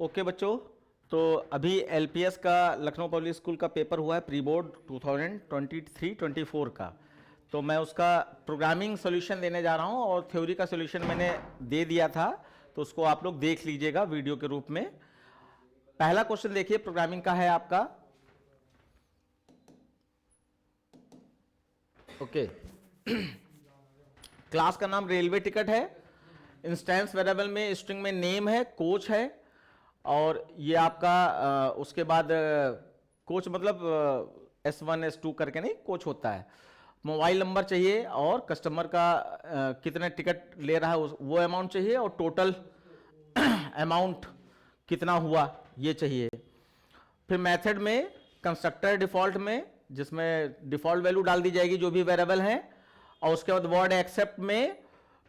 Okay बच्चों, तो अभी एलपीएस का लखनऊ पब्लिक स्कूल का पेपर हुआ है प्री बोर्ड 2023-24 का। तो मैं उसका प्रोग्रामिंग सॉल्यूशन देने जा रहा हूं और थ्योरी का सॉल्यूशन मैंने दे दिया था, तो उसको आप लोग देख लीजिएगा वीडियो के रूप में। पहला क्वेश्चन देखिए प्रोग्रामिंग का है आपका। ओके क्लास का नाम रेलवे टिकट है। इंस्टेंस वेरिएबल में स्ट्रिंग में नेम है, कोच है, और ये आपका उसके बाद कोच मतलब S1 S2 करके नहीं, कोच होता है। मोबाइल नंबर चाहिए और कस्टमर का कितने टिकट ले रहा है वो अमाउंट चाहिए, और टोटल अमाउंट कितना हुआ ये चाहिए। फिर मेथड में कंस्ट्रक्टर डिफॉल्ट में, जिसमें डिफॉल्ट वैल्यू डाल दी जाएगी जो भी वेरिएबल है, और उसके बाद वर्ड एक्सेप्ट में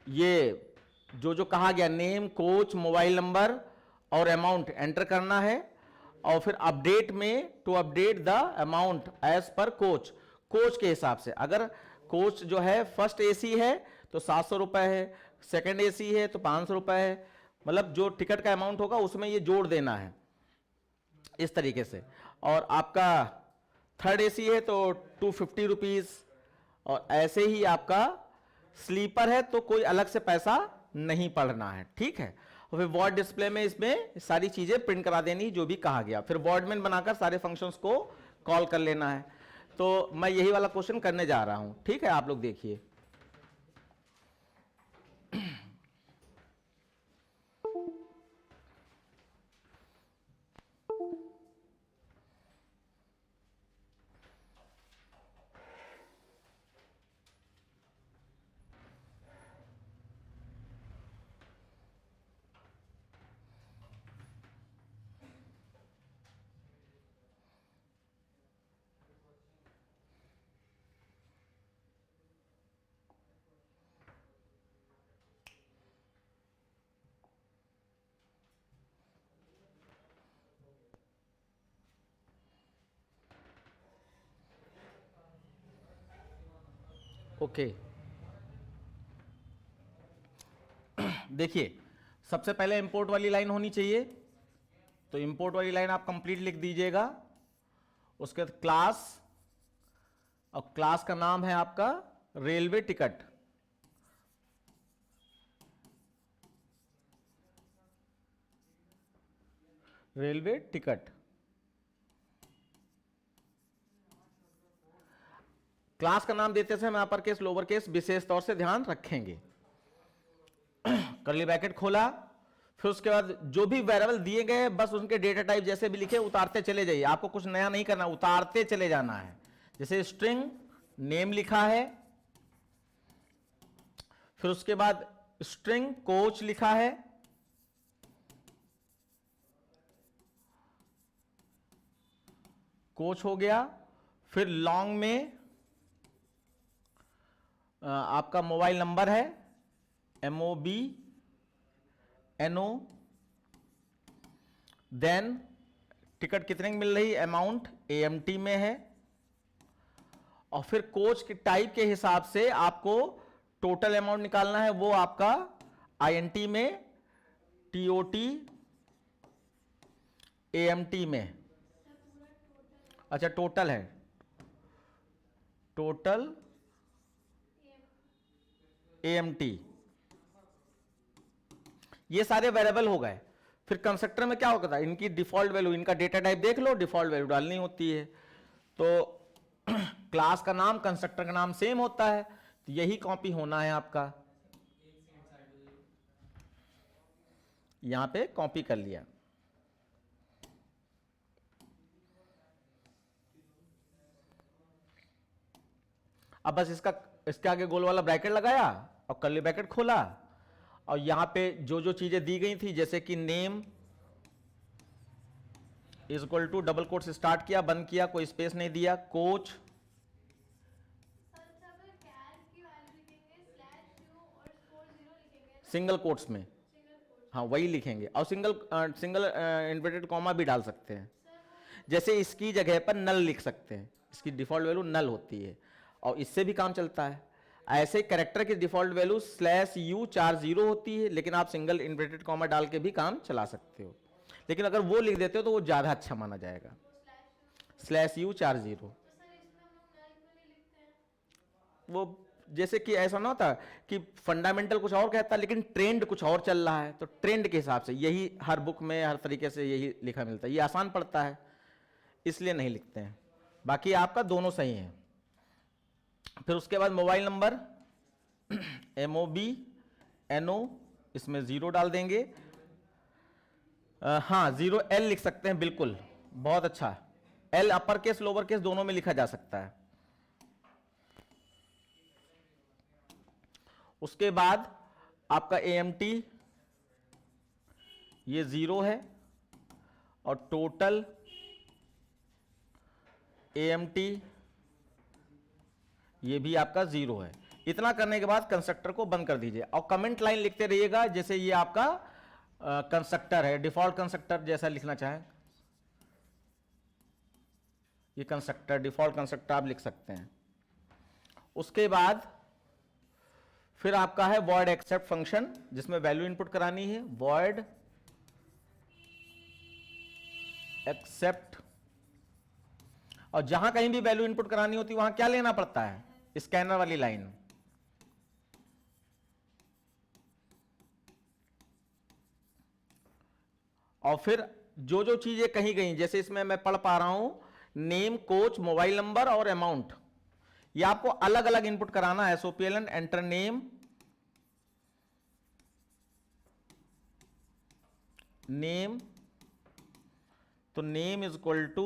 ये जो कहा गया नेम, कोच, मोबाइल नंबर और अमाउंट एंटर करना है। और फिर अपडेट में to update the amount as per coach, coach के हिसाब से। अगर कोच जो है फर्स्ट एसी है तो 700 रुपए है, सेकंड एसी है तो 500 रुपए है, मतलब जो टिकट का अमाउंट होगा उसमें ये जोड़ देना है इस तरीके से। और आपका थर्ड एसी है तो 250 रुपीज, और ऐसे ही आपका स्लीपर है तो कोई अलग से पैसा नहीं पढ़ना है, ठीक है। और फिर वर्ड डिस्प्ले में इसमें सारी चीजें प्रिंट करा देनी जो भी कहा गया, फिर वर्डमेन बनाकर सारे फंक्शंस को कॉल कर लेना है। तो मैं यही वाला क्वेश्चन करने जा रहा हूं, ठीक है। आप लोग देखिए, ओके देखिए, सबसे पहले इंपोर्ट वाली लाइन होनी चाहिए, तो इंपोर्ट वाली लाइन आप कंप्लीट लिख दीजिएगा। उसके बाद क्लास, और क्लास का नाम है आपका railway ticket. Railway ticket class का नाम देते समय अपर केस लोअर केस विशेष तौर से ध्यान रखेंगे। कर्ली ब्रैकेट खोला, फिर उसके बाद जो भी वेरिएबल दिए गए बस उनके डेटा टाइप जैसे भी लिखे उतारते चले जाइए, आपको कुछ नया नहीं करना, उतारते चले जाना है। जैसे स्ट्रिंग नेम लिखा है, फिर उसके बाद स्ट्रिंग कोच लिखा है, कोच हो गया। फिर लॉन्ग में आपका मोबाइल नंबर है MOBNO, देन टिकट कितने की मिल रही, अमाउंट AMT में है। और फिर कोच के टाइप के हिसाब से आपको टोटल अमाउंट निकालना है, वो आपका INT में, TOT AMT में। अच्छा टोटल है, टोटल AMT, ये सारे वेरिएबल हो गए। फिर कंस्ट्रक्टर में क्या होता है, इनकी डिफॉल्ट वैल्यू, इनका डेटा टाइप देख लो, डिफॉल्ट वैल्यू डालनी होती है। तो क्लास का नाम कंस्ट्रक्टर का नाम सेम होता है, तो यही कॉपी होना है आपका। यहां पे कॉपी कर लिया। अब बस इसके आगे गोल वाला ब्रैकेट लगाया और कर्ली ब्रैकेट खोला, और यहां पे जो चीजें दी गई थी, जैसे कि name is equal to double quote से स्टार्ट किया, बंद किया, कोई स्पेस नहीं दिया, कोच सिंगल कोट्स में, हाँ वही लिखेंगे, और सिंगल इन्वर्टेड कॉमा भी डाल सकते हैं। जैसे इसकी जगह पर नल लिख सकते हैं, इसकी डिफॉल्ट वैल्यू नल होती है और इससे भी काम चलता है। ऐसे कैरेक्टर की डिफॉल्ट वैल्यू /U 40 होती है, लेकिन आप सिंगल इन्वर्टेड कॉमा डाल के भी काम चला सकते हो। लेकिन अगर वो लिख देते हो तो वो ज़्यादा अच्छा माना जाएगा। /u40 वो जैसे कि ऐसा ना होता कि फंडामेंटल कुछ और कहता है लेकिन ट्रेंड कुछ और चल रहा है, तो ट्रेंड के हिसाब से यही हर बुक में हर तरीके से यही लिखा मिलता है, ये आसान पड़ता है इसलिए नहीं लिखते हैं। बाकी आपका दोनों सही है। फिर उसके बाद मोबाइल नंबर MOBNO, इसमें 0 डाल देंगे। हाँ 0L लिख सकते हैं, बिल्कुल बहुत अच्छा। L upper case lower case दोनों में लिखा जा सकता है। उसके बाद आपका AMT ये 0 है और टोटल AMT ये भी आपका 0 है। इतना करने के बाद कंस्ट्रक्टर को बंद कर दीजिए और कमेंट लाइन लिखते रहिएगा, जैसे ये आपका कंस्ट्रक्टर है, डिफॉल्ट कंस्ट्रक्टर जैसा लिखना चाहें ये कंस्ट्रक्टर, डिफॉल्ट कंस्ट्रक्टर आप लिख सकते हैं। उसके बाद फिर आपका है void accept फंक्शन, जिसमें वैल्यू इनपुट करानी है। void accept, और जहां कहीं भी वैल्यू इनपुट करानी होती है वहां क्या लेना पड़ता है, स्कैनर वाली लाइन। और फिर जो जो चीजें कहीं गई, जैसे इसमें मैं पढ़ पा रहा हूं नेम, कोच, मोबाइल नंबर और अमाउंट, ये आपको अलग अलग इनपुट कराना है। SOPLN एंटर नेम, नेम तो name is equal to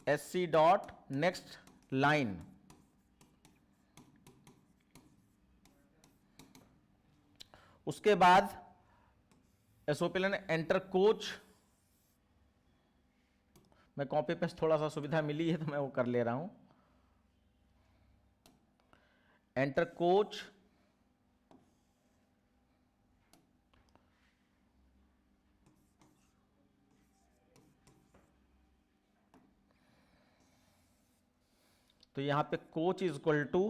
SC dot next line, उसके बाद SOPLN एंटर कोच। मैं कॉपी पेस्ट थोड़ा सा सुविधा मिली है तो मैं वो कर ले रहा हूं। एंटर कोच, तो यहां पे coach is equal to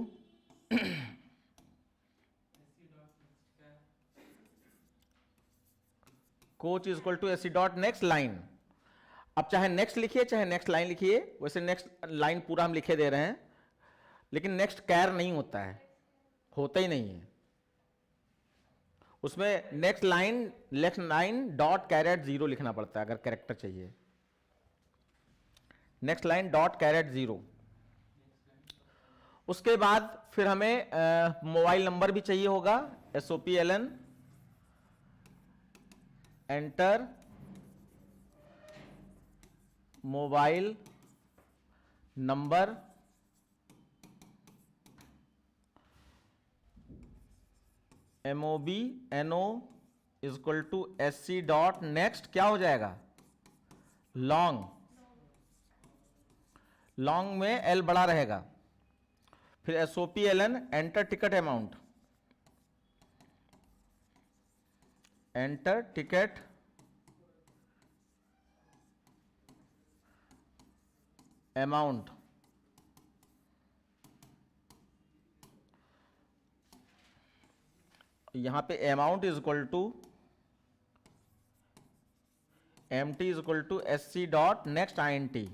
coach is equal to SC dot next line. अब चाहे नेक्स्ट लिखिए चाहे नेक्स्ट लाइन लिखिए, वैसे नेक्स्ट लाइन पूरा हम लिखे दे रहे हैं, लेकिन नेक्स्ट कैर नहीं होता है, होता ही नहीं है उसमें। नेक्स्ट लाइन डॉट कैरेट 0 लिखना पड़ता है अगर कैरेक्टर चाहिए। Next line dot caret 0। उसके बाद फिर हमें मोबाइल नंबर भी चाहिए होगा। SOPLN enter mobile number, MOBNO is equal to SC dot next, क्या हो जाएगा, लॉन्ग। लॉन्ग में L बड़ा रहेगा। फिर SOPLN enter ticket amount, enter ticket amount, यहां पे amount is equal to MT is equal to SC dot next INT।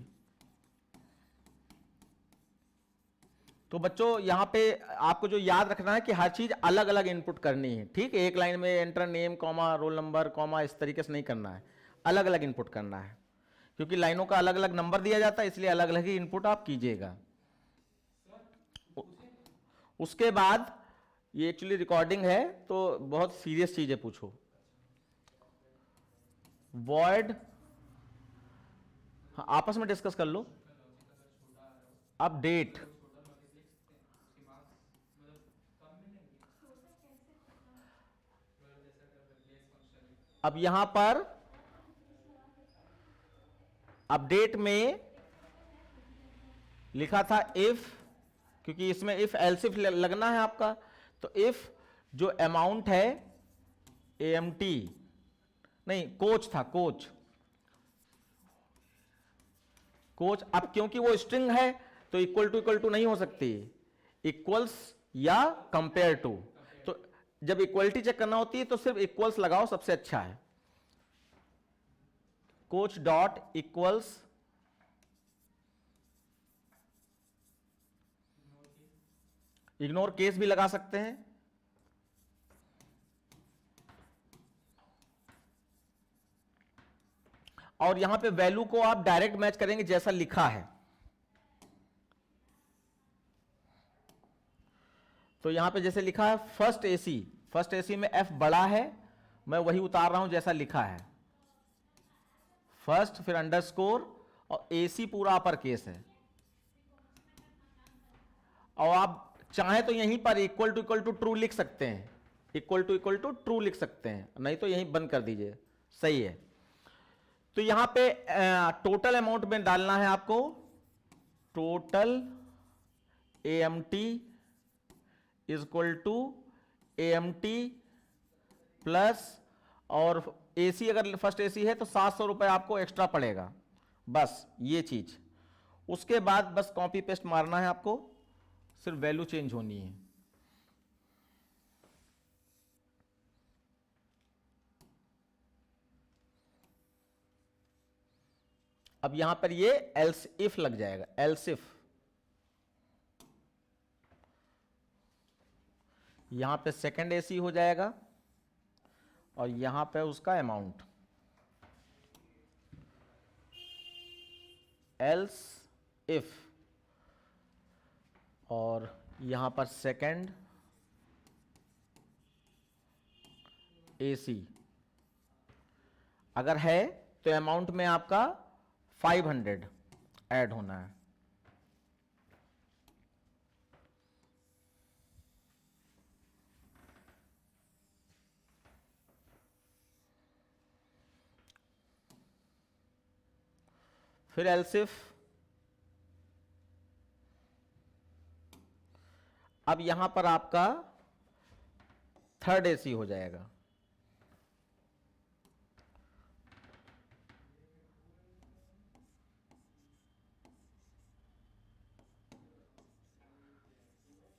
तो बच्चों यहां पे आपको जो याद रखना है कि हर चीज अलग अलग इनपुट करनी है, ठीक है। एक लाइन में enter name comma roll number comma इस तरीके से नहीं करना है, अलग अलग इनपुट करना है, क्योंकि लाइनों का अलग अलग नंबर दिया जाता है, इसलिए अलग अलग ही इनपुट आप कीजिएगा। उसके बाद ये एक्चुअली रिकॉर्डिंग है तो बहुत सीरियस चीजें पूछो। वॉइड, हाँ आपस में डिस्कस कर लो। अपडेट, अब यहां पर अपडेट में लिखा था इफ, क्योंकि इसमें इफ एल्सिफ लगना है आपका, तो इफ जो अमाउंट है AMT नहीं कोच था, कोच। अब क्योंकि वो स्ट्रिंग है तो इक्वल टू नहीं हो सकती, इक्वल्स या कंपेयर टू। तो जब इक्वलिटी चेक करना होती है तो सिर्फ इक्वल्स लगाओ, सबसे अच्छा है। Coach dot equals ignore case भी लगा सकते हैं, और यहां पे वैल्यू को आप डायरेक्ट मैच करेंगे जैसा लिखा है। तो यहां पे जैसे लिखा है फर्स्ट एसी में एफ बड़ा है, मैं वही उतार रहा हूं जैसा लिखा है, फर्स्ट फिर अंडरस्कोर और एसी पूरा अपर केस है। और आप चाहे तो यहीं पर इक्वल टू ट्रू लिख सकते हैं, इक्वल टू ट्रू लिख सकते हैं, नहीं तो यहीं बंद कर दीजिए, सही है। तो यहां पे टोटल अमाउंट में डालना है आपको, total AMT is equal to AMT plus, और एसी अगर फर्स्ट एसी है तो 700 रुपए आपको एक्स्ट्रा पड़ेगा, बस ये चीज। उसके बाद बस कॉपी पेस्ट मारना है आपको, सिर्फ वैल्यू चेंज होनी है। अब यहां पर ये एल्स इफ लग जाएगा, एल्स इफ, यहां पे सेकंड एसी हो जाएगा और यहां पे उसका अमाउंट, एल्स इफ, और यहां पर सेकंड एसी अगर है तो अमाउंट में आपका 500 ऐड होना है। फिर एल्सिफ, अब यहां पर आपका थर्ड एसी हो जाएगा,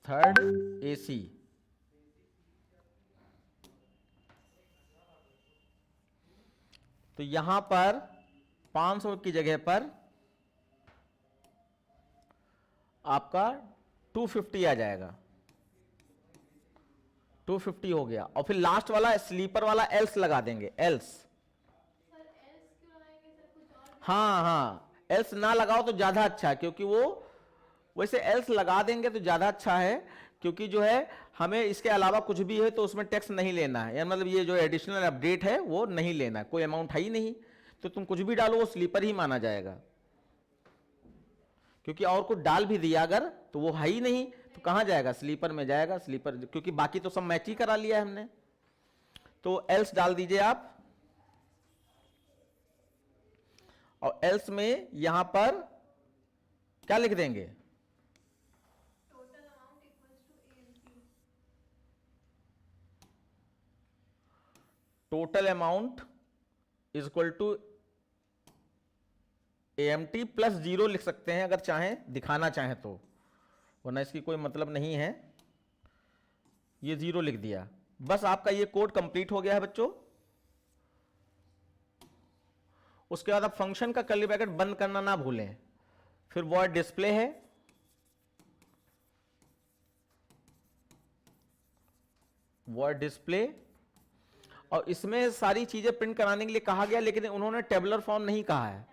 थर्ड एसी, तो यहां पर 500 की जगह पर आपका 250 आ जाएगा, 250 हो गया। और फिर लास्ट वाला स्लीपर वाला एल्स लगा देंगे, एल्स। हाँ हाँ, एल्स ना लगाओ तो ज्यादा अच्छा है, क्योंकि वो वैसे एल्स लगा देंगे तो ज्यादा अच्छा है, क्योंकि जो है हमें इसके अलावा कुछ भी है तो उसमें टैक्स नहीं लेना है, यानी मतलब ये जो एडिशनल अपडेट है वो नहीं लेना है, कोई अमाउंट है ही नहीं, तो तुम कुछ भी डालो वो स्लीपर ही माना जाएगा। क्योंकि और कुछ डाल भी दिया अगर तो वो है ही नहीं, तो कहां जाएगा, स्लीपर में जाएगा, स्लीपर, क्योंकि बाकी तो सब मैच ही करा लिया है हमने। तो एल्स डाल दीजिए आप, और एल्स में यहां पर क्या लिख देंगे, total amount is equal to AMT plus 0 लिख सकते हैं अगर चाहें, दिखाना चाहें तो, वरना इसकी कोई मतलब नहीं है। ये 0 लिख दिया, बस आपका ये कोड कंप्लीट हो गया है बच्चों। उसके बाद आप फंक्शन का कर्ली ब्रैकेट बंद करना ना भूलें। फिर वॉइड डिस्प्ले है, वॉइड डिस्प्ले, और इसमें सारी चीजें प्रिंट कराने के लिए कहा गया, लेकिन उन्होंने टेबुलर फॉर्म नहीं कहा है,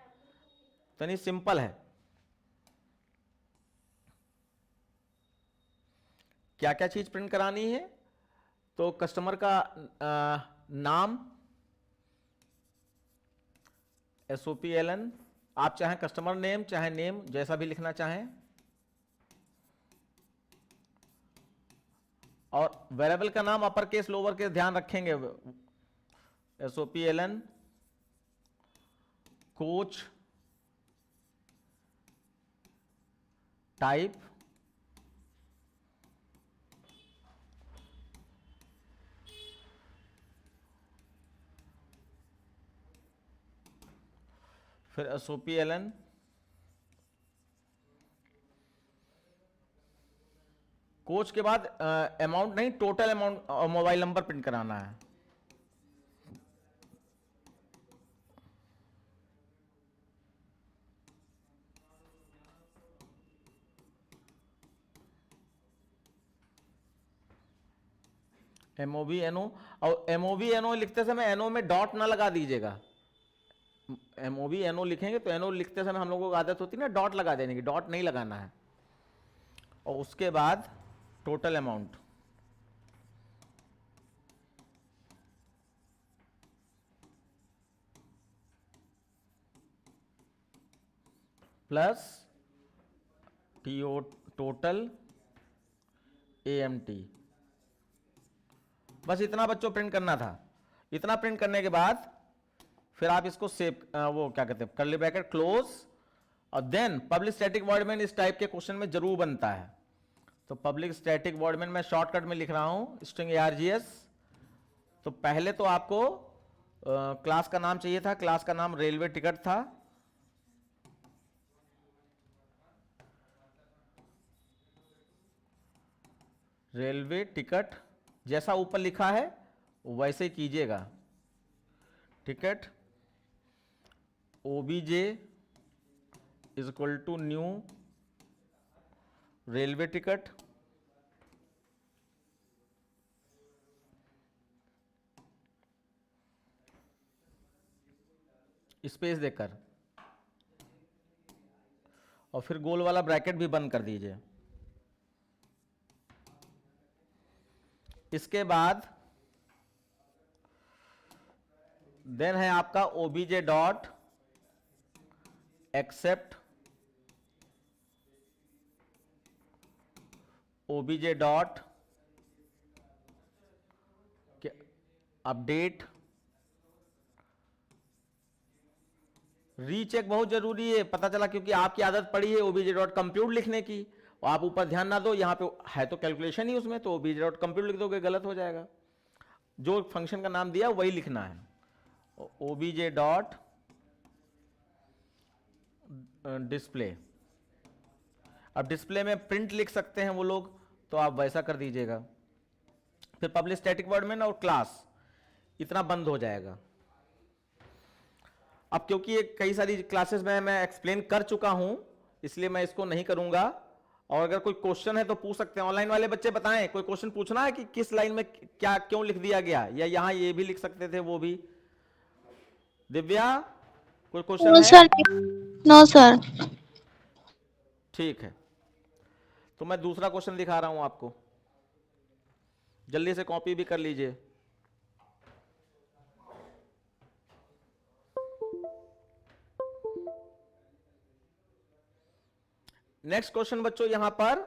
तो नहीं, सिंपल है। क्या क्या चीज प्रिंट करानी है, तो कस्टमर का नाम, SOPLN, आप चाहें कस्टमर नेम चाहे नेम जैसा भी लिखना चाहें, और वेरिएबल का नाम अपर केस लोअर केस ध्यान रखेंगे, SOPLN कोच टाइप, फिर SOPLN कोच के बाद अमाउंट नहीं, टोटल अमाउंट और मोबाइल नंबर प्रिंट कराना है। MOV NO, और MOV NO लिखते समय NO में डॉट ना लगा दीजिएगा। MOV NO लिखेंगे तो NO लिखते समय हम लोगों को आदत होती है ना डॉट लगा देने की, डॉट नहीं लगाना है। और उसके बाद total amount plus TO total AMT। बस इतना बच्चों प्रिंट करना था। इतना प्रिंट करने के बाद फिर आप इसको सेव, वो क्या कहते हैं, कर्ली ब्रैकेट क्लोज, और then public static void main इस टाइप के क्वेश्चन में जरूर बनता है। तो पब्लिक स्टैटिक वॉइड मेन मैं शॉर्टकट में लिख रहा हूं स्ट्रिंग args। तो पहले तो आपको क्लास का नाम चाहिए था, क्लास का नाम रेलवे टिकट था। रेलवे टिकट जैसा ऊपर लिखा है वैसे ही कीजिएगा। Ticket OBJ is equal to new railway ticket, space देकर, और फिर गोल वाला ब्रैकेट भी बंद कर दीजिए। इसके बाद देन है आपका OBJ dot accept OBJ dot update. Recheck बहुत जरूरी है, पता चला क्योंकि आपकी आदत पड़ी है OBJ डॉट कंप्यूट लिखने की, और आप ऊपर ध्यान ना दो, यहाँ पे है तो कैलकुलेशन ही उसमें, तो OBJ डॉट कंप्यूट लिख दोगे गलत हो जाएगा। जो फंक्शन का नाम दिया वही लिखना है, OBJ डॉट डिस्प्ले। अब डिस्प्ले में प्रिंट लिख सकते हैं वो लोग, तो आप वैसा कर दीजिएगा। फिर पब्लिक स्टैटिक वॉइड मेन और क्लास, इतना बंद हो जाएगा। अब क्योंकि ये कई सारी क्लासेस में मैं एक्सप्लेन कर चुका हूं, इसलिए मैं इसको नहीं करूंगा। और अगर कोई क्वेश्चन है तो पूछ सकते हैं। ऑनलाइन वाले बच्चे बताएं, कोई क्वेश्चन पूछना है कि किस लाइन में क्या क्यों लिख दिया गया, या यहां ये भी लिख सकते थे वो भी। दिव्या कोई क्वेश्चन है? No sir. ठीक है, तो मैं दूसरा क्वेश्चन दिखा रहा हूं आपको, जल्दी से कॉपी भी कर लीजिए। नेक्स्ट क्वेश्चन बच्चों यहां पर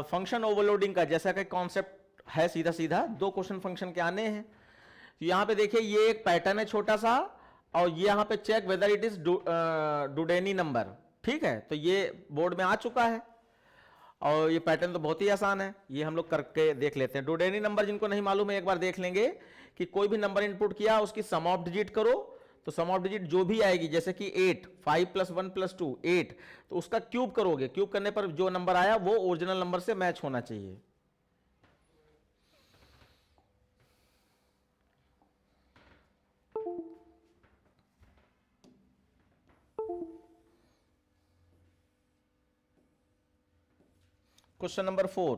फंक्शन ओवरलोडिंग का जैसा कि कॉन्सेप्ट है, सीधा सीधा दो क्वेश्चन फंक्शन के आने हैं। तो यहां पे देखिए ये एक पैटर्न है छोटा सा, और ये यहां पे check whether it is Dudeney number. ठीक है, तो ये बोर्ड में आ चुका है, और ये पैटर्न तो बहुत ही आसान है, ये हम लोग करके देख लेते हैं। डुडेनी नंबर जिनको नहीं मालूम है एक बार देख लेंगे कि कोई भी नंबर इनपुट किया उसकी सम ऑफ डिजिट करो, तो सम ऑफ डिजिट जो भी आएगी, जैसे कि 8, 5 + 1 + 2 8, तो उसका क्यूब करोगे, क्यूब करने पर जो नंबर आया वो ओरिजिनल नंबर से मैच होना चाहिए। क्वेश्चन नंबर 4,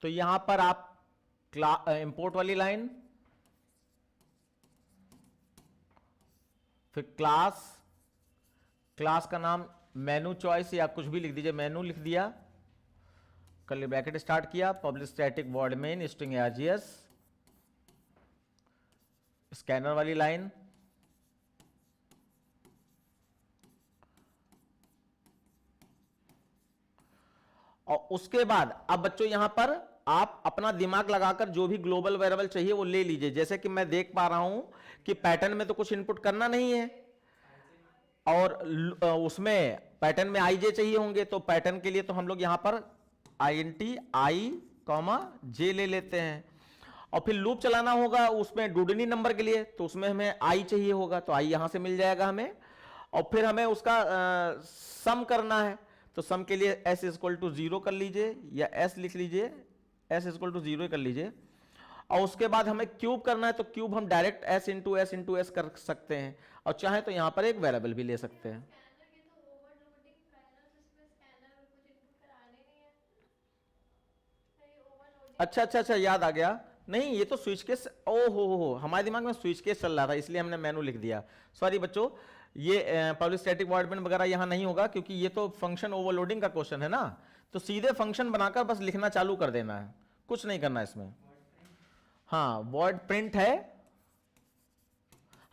तो यहां पर आप इंपोर्ट वाली लाइन, फिर क्लास, क्लास का नाम मेनू चॉइस या कुछ भी लिख दीजिए, मेनू लिख दिया, कर्ली ब्रैकेट स्टार्ट किया, public static void main string args, scanner वाली लाइन, और उसके बाद अब बच्चों यहां पर आप अपना दिमाग लगाकर जो भी ग्लोबल वेरिएबल चाहिए वो ले लीजिए। जैसे कि मैं देख पा रहा हूं कि पैटर्न में तो कुछ इनपुट करना नहीं है, और उसमें पैटर्न में आई जे चाहिए होंगे, तो पैटर्न के लिए तो हम लोग यहां पर INT I, J ले लेते हैं। और फिर लूप चलाना होगा उसमें डुडनी नंबर के लिए, तो उसमें हमें I चाहिए होगा, तो I यहां से मिल जाएगा हमें। और फिर हमें उसका सम करना है, तो सम के लिए s = 0 कर लीजिए, या s लिख लीजिए, s = 0 कर लीजिए। और उसके बाद हमें क्यूब करना है, तो क्यूब हम डायरेक्ट s × s × s कर सकते हैं, और चाहे तो यहां पर एक वेरिएबल भी ले सकते हैं। अच्छा अच्छा अच्छा, याद आ गया। नहीं, ये तो स्विच केस, ओ हो, हमारे दिमाग में स्विच केस चल रहा था, इसलिए हमने मेनू लिख दिया। सॉरी बच्चों, ये पब्लिक स्टैटिक वॉइड मेन वगैरह यहाँ नहीं होगा, क्योंकि ये तो फंक्शन ओवरलोडिंग का क्वेश्चन है ना। तो सीधे फंक्शन बनाकर बस लिखना चालू कर देना है, कुछ नहीं करना इसमें। हाँ, वॉइड प्रिंट है,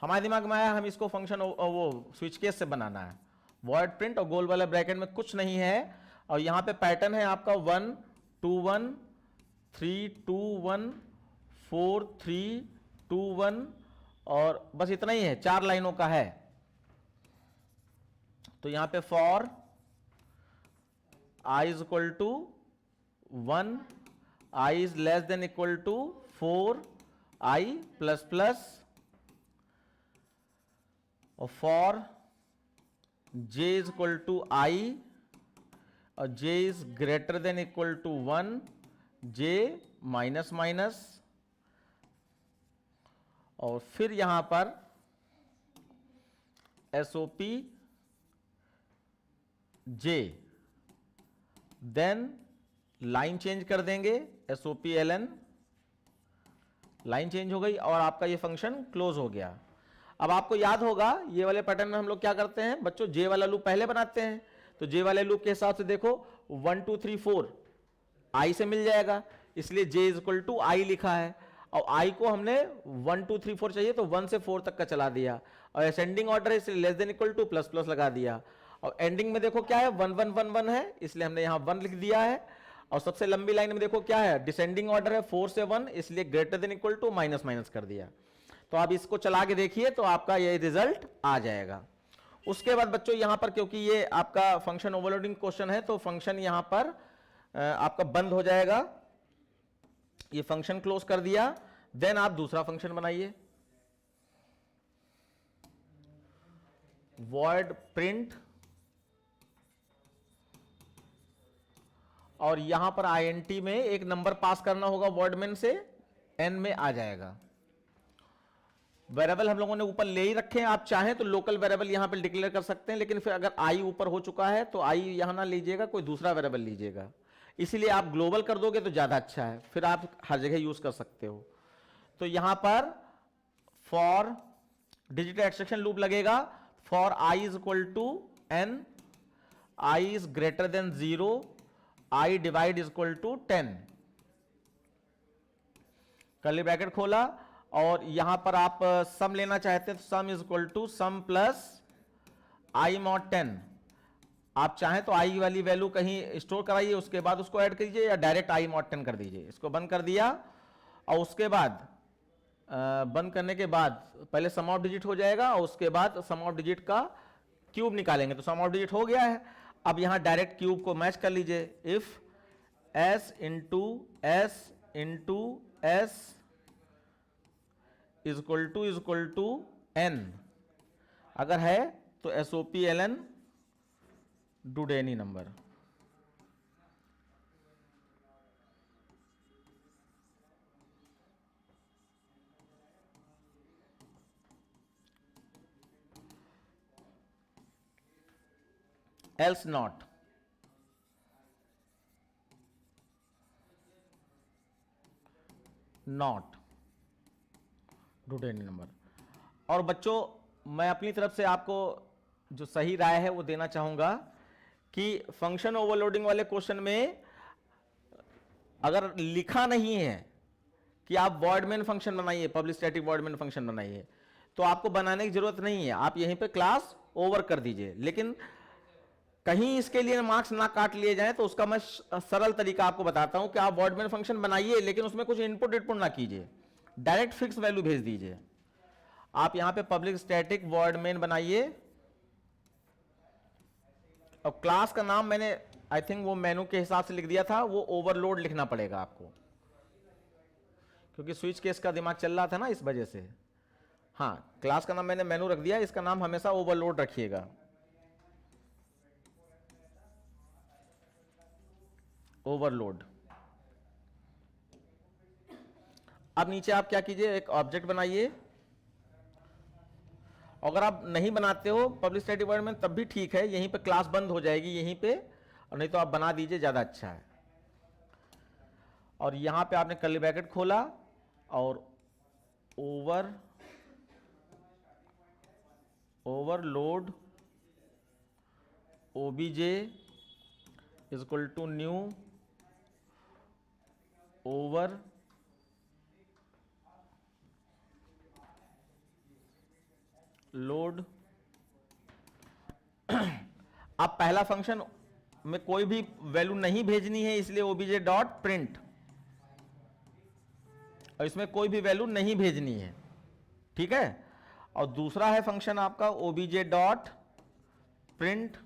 हमारे दिमाग में आया हम इसको फंक्शन वो स्विच केस से बनाना है। वॉइड प्रिंट और गोल वाले ब्रैकेट में कुछ नहीं है, और यहां पे पैटर्न है आपका 1 2 1 3 2 1 4 3 2 1, और बस इतना ही है, 4 लाइनों का है। तो यहां पे for i is equal to 1, i is less than equal to 4, i plus plus, और for j is equal to i और j is greater than equal to 1, j minus minus, और फिर यहां पर SOP j, then line change कर देंगे, SOP ln, line change हो गई और आपका ये फंक्शन क्लोज हो गया। अब आपको याद होगा ये वाले पैटर्न में हम लोग क्या करते हैं बच्चों, जे वाला लूप पहले बनाते हैं। तो जे वाले लूप के हिसाब से देखो 1 2 3 4 आई से मिल जाएगा, इसलिए जे इज इक्वल टू आई लिखा है। और आई को हमने 1 2 3 4 चाहिए तो 1 से 4 तक का चला दिया, और असेंडिंग ऑर्डर है इसलिए less than equal to plus plus लगा दिया। और एंडिंग में देखो क्या है 1 1 1 1 है, इसलिए हमने यहां 1 लिख दिया है। और सबसे लंबी लाइन में देखो क्या है, डिसेंडिंग ऑर्डर है 4 से 1, इसलिए greater than equal to minus minus कर दिया। तो आप इसको चला के देखिए तो आपका ये रिजल्ट आ जाएगा। उसके बाद बच्चों यहां पर क्योंकि ये आपका फंक्शन ओवरलोडिंग क्वेश्चन है तो फंक्शन यहां पर आपका बंद हो जाएगा। ये फंक्शन क्लोज कर दिया, देन आप दूसरा फंक्शन बनाइए, वॉइड प्रिंट, और यहां पर INT में एक नंबर पास करना होगा वॉइड मेन से, n में आ जाएगा। वेरिएबल हम लोगों ने ऊपर ले ही रखे हैं, आप चाहें तो लोकल वेरिएबल यहां पे डिक्लेयर कर सकते हैं, लेकिन फिर अगर i ऊपर हो चुका है तो i यहां ना लीजिएगा, कोई दूसरा वेरिएबल लीजिएगा। इसीलिए आप ग्लोबल कर दोगे तो ज्यादा अच्छा है, फिर आप हर जगह यूज कर सकते हो। तो यहां पर फॉर डिजिटल एक्सट्रैक्शन लूप लगेगा, for i is equal to n, i is greater than 0, i divide is equal to 10, curly bracket खोला, और यहां पर आप सम लेना चाहते हैं तो sum is equal to sum plus i mod 10। आप चाहें तो i वाली वैल्यू कहीं स्टोर कराइए, उसके बाद उसको ऐड कीजिए, या डायरेक्ट i mod 10 कर दीजिए। इसको बंद कर दिया, और उसके बाद बंद करने के बाद पहले सम ऑफ डिजिट हो जाएगा, और उसके बाद सम ऑफ डिजिट का क्यूब निकालेंगे, तो सम ऑफ डिजिट हो गया है। अब यहां डायरेक्ट क्यूब को मैच कर लीजिए, if s into s is equal to n, अगर है तो SOP ln do any number. else not, do any number. और बच्चों मैं अपनी तरफ से आपको जो सही राय है वो देना चाहूंगा कि फंक्शन ओवरलोडिंग वाले क्वेश्चन में अगर लिखा नहीं है कि आप वॉइड मेन फंक्शन बनाइए, public static void main function बनाइए, तो आपको बनाने की जरूरत नहीं है, आप यहीं पे क्लास ओवर कर दीजिए। लेकिन कहीं इसके लिए मार्क्स ना काट लिए जाएं तो उसका मैं सरल तरीका आपको बताता हूं कि आप वॉइड मेन फंक्शन बनाइए, लेकिन उसमें कुछ इनपुट ना कीजिए, डायरेक्ट फिक्स वैल्यू भेज दीजिए। आप यहां पे पब्लिक स्टैटिक वॉइड मेन बनाइए, और क्लास का नाम मैंने आई थिंक वो मेनू के हिसाब से लिख दिया था, वो ओवरलोड लिखना पड़ेगा आपको, क्योंकि स्विच केस का दिमाग चल रहा था ना इस वजह से। हाँ, क्लास का नाम मैंने मेनू रख दिया, इसका नाम हमेशा ओवरलोड रखिएगा, ओवरलोड। अब नीचे आप क्या कीजिए, एक ऑब्जेक्ट बनाइए। अगर आप नहीं बनाते हो पब्लिक स्टैटिक वॉइड मेन तब भी ठीक है, यहीं पे क्लास बंद हो जाएगी यहीं पे, और नहीं तो आप बना दीजिए, ज्यादा अच्छा है। और यहां पे आपने कर्ली ब्रैकेट खोला और overload obj is equal to new overload. अब पहला फंक्शन में कोई भी वैल्यू नहीं भेजनी है, इसलिए obj डॉट प्रिंट, और इसमें कोई भी वैल्यू नहीं भेजनी है, ठीक है। और दूसरा है फंक्शन आपका obj डॉट प्रिंट,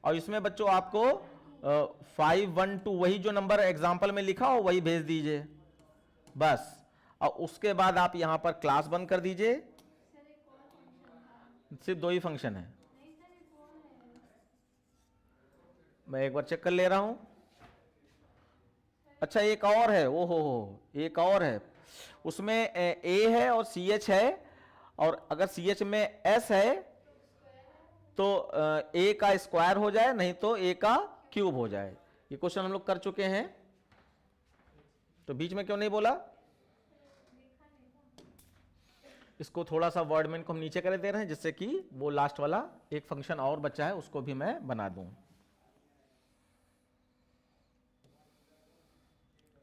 और इसमें बच्चों आपको 512 वही जो नंबर एग्जांपल में लिखा हो वही भेज दीजिए बस। और उसके बाद आप यहां पर क्लास बंद कर दीजिए। सिर्फ 2 ही फंक्शन है, मैं एक बार चेक कर ले रहा हूं। अच्छा एक और है, ओहो एक और है, उसमें ए है और सी एच है, और अगर सी एच में एस है तो ए का स्क्वायर हो जाए, नहीं तो ए का क्यूब हो जाए। ये क्वेश्चन हम लोग कर चुके हैं, तो बीच में क्यों नहीं बोला? इसको थोड़ा सा वर्डमेंट को हम नीचे कर दे रहे हैं, जिससे कि वो लास्ट वाला एक फंक्शन और बचा है उसको भी मैं बना दूं।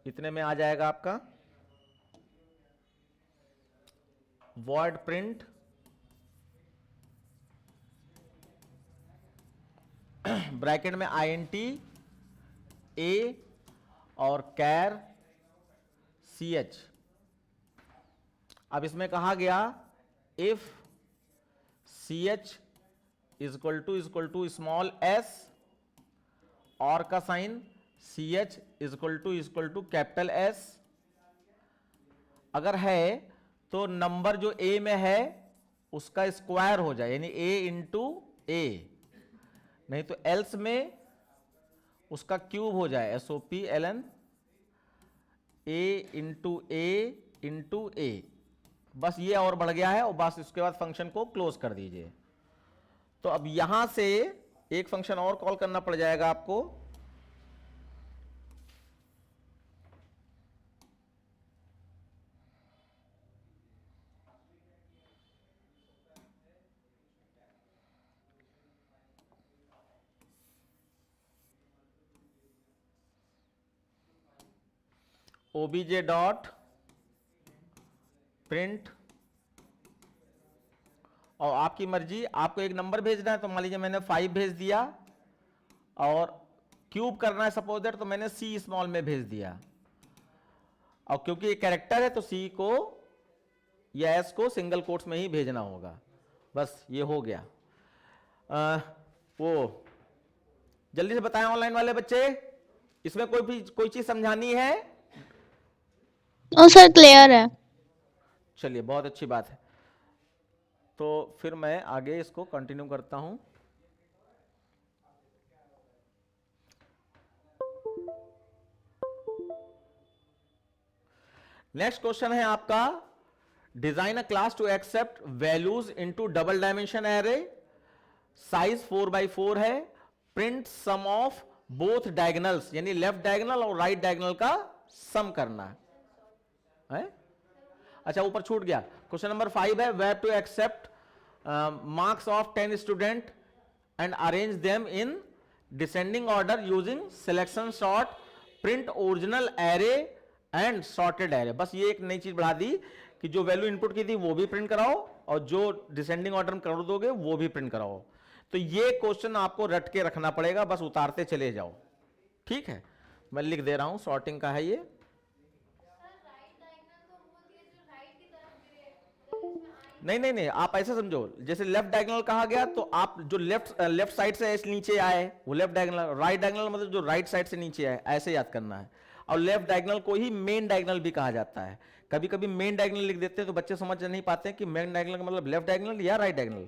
इतने में आ जाएगा आपका वर्ड प्रिंट ब्रैकेट में INT A और कैर CH। अब इसमें कहा गया if CH is equal to small s और का sign CH is equal to capital S अगर है तो नंबर जो A में है उसका स्क्वायर हो जाए, यानी A इंटू A, नहीं तो एल्स में उसका क्यूब हो जाए, SOPLN A इंटू A। बस ये और बढ़ गया है, और बस इसके बाद फंक्शन को क्लोज कर दीजिए। तो अब यहां से एक फंक्शन और कॉल करना पड़ जाएगा आपको, obj डॉट प्रिंट, और आपकी मर्जी, आपको एक नंबर भेजना है तो मान लीजिए मैंने 5 भेज दिया, और क्यूब करना है सपोज दैट तो मैंने C स्मॉल में भेज दिया, और क्योंकि ये कैरेक्टर है तो C को या S को सिंगल कोट्स में ही भेजना होगा। बस ये हो गया। वो जल्दी से बताएं ऑनलाइन वाले बच्चे, इसमें कोई चीज समझानी है? ओ सर क्लियर है। चलिए बहुत अच्छी बात है, तो फिर मैं आगे इसको कंटिन्यू करता हूं। नेक्स्ट क्वेश्चन है आपका, design a class to accept values into double dimension array, size 4x4 है, print sum of both diagonals, यानी लेफ्ट डायगोनल और राइट डायगोनल का सम करना है। अच्छा ऊपर छूट गया, क्वेश्चन नंबर 5 है, we have to accept marks of 10 student and arrange them in descending order using selection sort, print original array and sorted array. बस ये एक नई चीज बढ़ा दी कि जो वैल्यू इनपुट की थी वो भी प्रिंट कराओ, और जो डिसेंडिंग ऑर्डर में कर दोगे वो भी प्रिंट कराओ। तो ये क्वेश्चन आपको रट के रखना पड़ेगा, बस उतारते चले जाओ, ठीक है। मैं लिख दे रहा हूं, सॉर्टिंग का है ये। नहीं, आप ऐसे समझो, जैसे लेफ्ट डायगोनल कहा गया तो आप जो लेफ्ट साइड से नीचे आए वो लेफ्ट डायगोनल, राइट डायगोनल मतलब जो राइट साइड से नीचे आए, ऐसे याद करना है। और लेफ्ट डायगोनल को ही मेन डायगोनल भी कहा जाता है। कभी कभी मेन डायगोनल लिख देते हैं तो बच्चे समझ नहीं पाते कि मेन डायगोनल का मतलब लेफ्ट डायगोनल या राइट डायगोनल,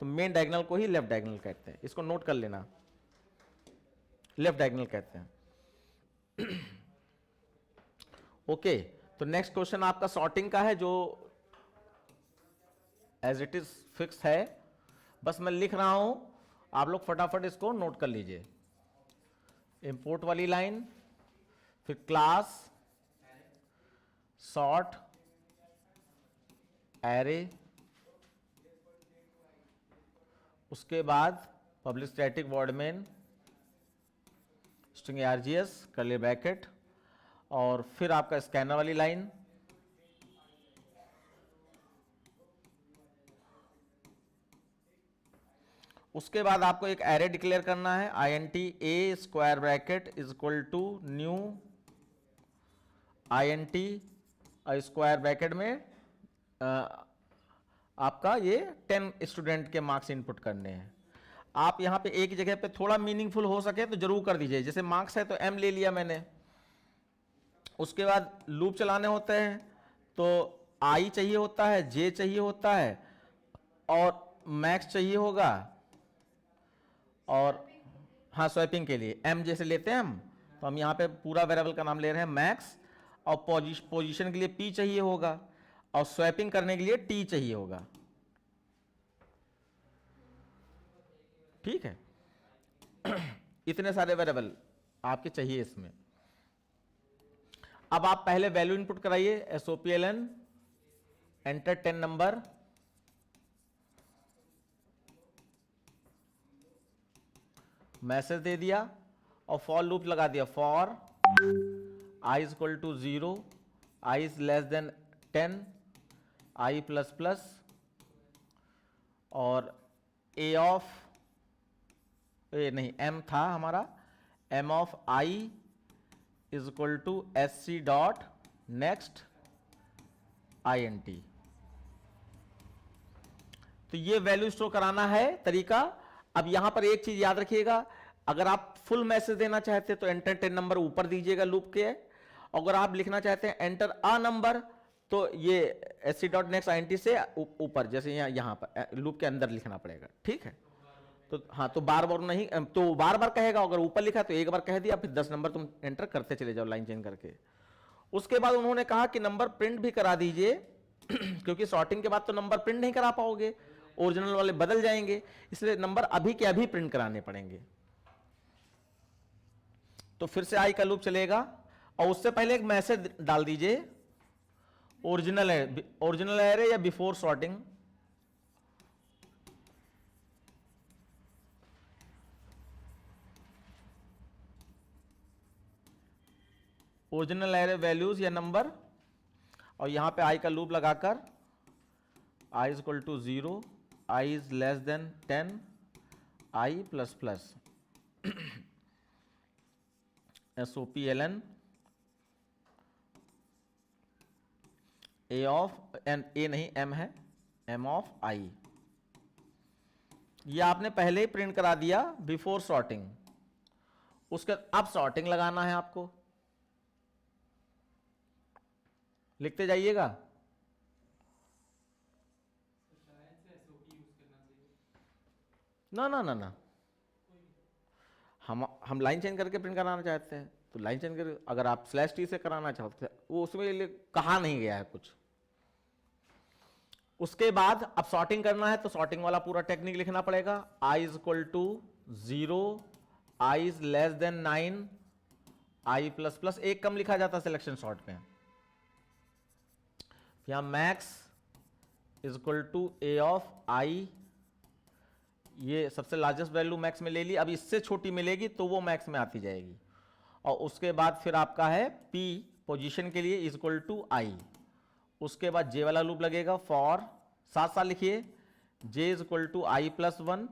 तो मेन डायगोनल को ही लेफ्ट डायगोनल कहते हैं, इसको नोट कर लेना, लेफ्ट डायगोनल कहते हैं। ओके, तो नेक्स्ट क्वेश्चन आपका सॉर्टिंग का है, जो एज इट इज फिक्स है। बस मैं लिख रहा हूं, आप लोग फटाफट इसको नोट कर लीजिए। इंपोर्ट वाली लाइन, फिर क्लास, सॉर्ट, एरे, उसके बाद public static void main string args curly bracket, और फिर आपका स्कैनर वाली लाइन, उसके बाद आपको एक एरे डिक्लेयर करना है int a square bracket is equal to new int square bracket में आपका ये 10 स्टूडेंट के मार्क्स इनपुट करने हैं। आप यहाँ पे एक जगह पे थोड़ा मीनिंगफुल हो सके तो जरूर कर दीजिए, जैसे मार्क्स है तो m ले लिया मैंने, उसके बाद लूप चलाने होते हैं तो i चाहिए होता है, j चाहिए होता है और मैक्स चाहिए होगा, और हाँ स्वैपिंग के लिए m जैसे लेते हैं हम, तो हम यहाँ पे पूरा वेरिएबल का नाम ले रहे हैं मैक्स, और पोजीशन के लिए p चाहिए होगा, और स्वैपिंग करने के लिए t चाहिए होगा। ठीक है, इतने सारे वेरिएबल आपके चाहिए इसमें। अब आप पहले वैल्यू इनपुट कराइए, SOPLN एंटर 10 नंबर, मैसेज दे दिया और फॉर लूप लगा दिया, for i is equal to 0, i is less than 10, i plus plus, और a ऑफ नहीं m था हमारा, m of i is equal to sc dot next int। तो ये वैल्यू स्टोर कराना है तरीका। अब यहां पर एक चीज याद रखिएगा, अगर आप फुल मैसेज देना चाहते हैं तो एंटर 10 नंबर ऊपर दीजिएगा लूप के, अगर आप लिखना चाहते हैं एंटर अ नंबर तो ये sc डॉट नेक्स्ट int से ऊपर, जैसे यहाँ पर लूप के अंदर लिखना पड़ेगा। ठीक है, तो हाँ, तो बार बार नहीं, तो बार बार कहेगा, अगर ऊपर लिखा तो एक बार कह दिया, फिर 10 नंबर तुम एंटर करते चले जाओ लाइन चेंज करके। उसके बाद उन्होंने कहा कि नंबर प्रिंट भी करा दीजिए क्योंकि सॉर्टिंग के बाद तो नंबर प्रिंट नहीं करा पाओगे, ओरिजिनल वाले बदल जाएंगे, इसलिए नंबर अभी के अभी प्रिंट कराने पड़ेंगे। तो फिर से आई का लूप चलेगा और उससे पहले एक मैसेज डाल दीजिए, ओरिजिनल एरे या before sorting. Original array values या नंबर, और यहां पे आई का लूप लगाकर i is equal to 0, i is less than 10, i plus plus SOPLN a of N, a नहीं m है, m ऑफ i। ये आपने पहले ही प्रिंट करा दिया बिफोर सॉर्टिंग। उसके अब सॉर्टिंग लगाना है आपको, लिखते जाइएगा। ना ना ना ना, हम लाइन चेंज करके प्रिंट कराना चाहते हैं तो लाइन चेंज करके, अगर आप /t से कराना चाहते हैं वो उसमें कहा नहीं गया है कुछ। उसके बाद अब सॉर्टिंग करना है तो सॉर्टिंग वाला पूरा टेक्निक लिखना पड़ेगा, i is equal to 0, i is less than 9, i plus plus, एक कम लिखा जाता है सिलेक्शन सॉर्ट में। यहां max is equal to a of i, ये सबसे लार्जेस्ट वैल्यू मैक्स में ले ली, अब इससे छोटी मिलेगी तो वो मैक्स में आती जाएगी। और उसके बाद फिर आपका है p पोजीशन के लिए इज इक्वल टू i, उसके बाद j वाला लूप लगेगा, फॉर साथ साथ लिखिए j is equal to i plus 1,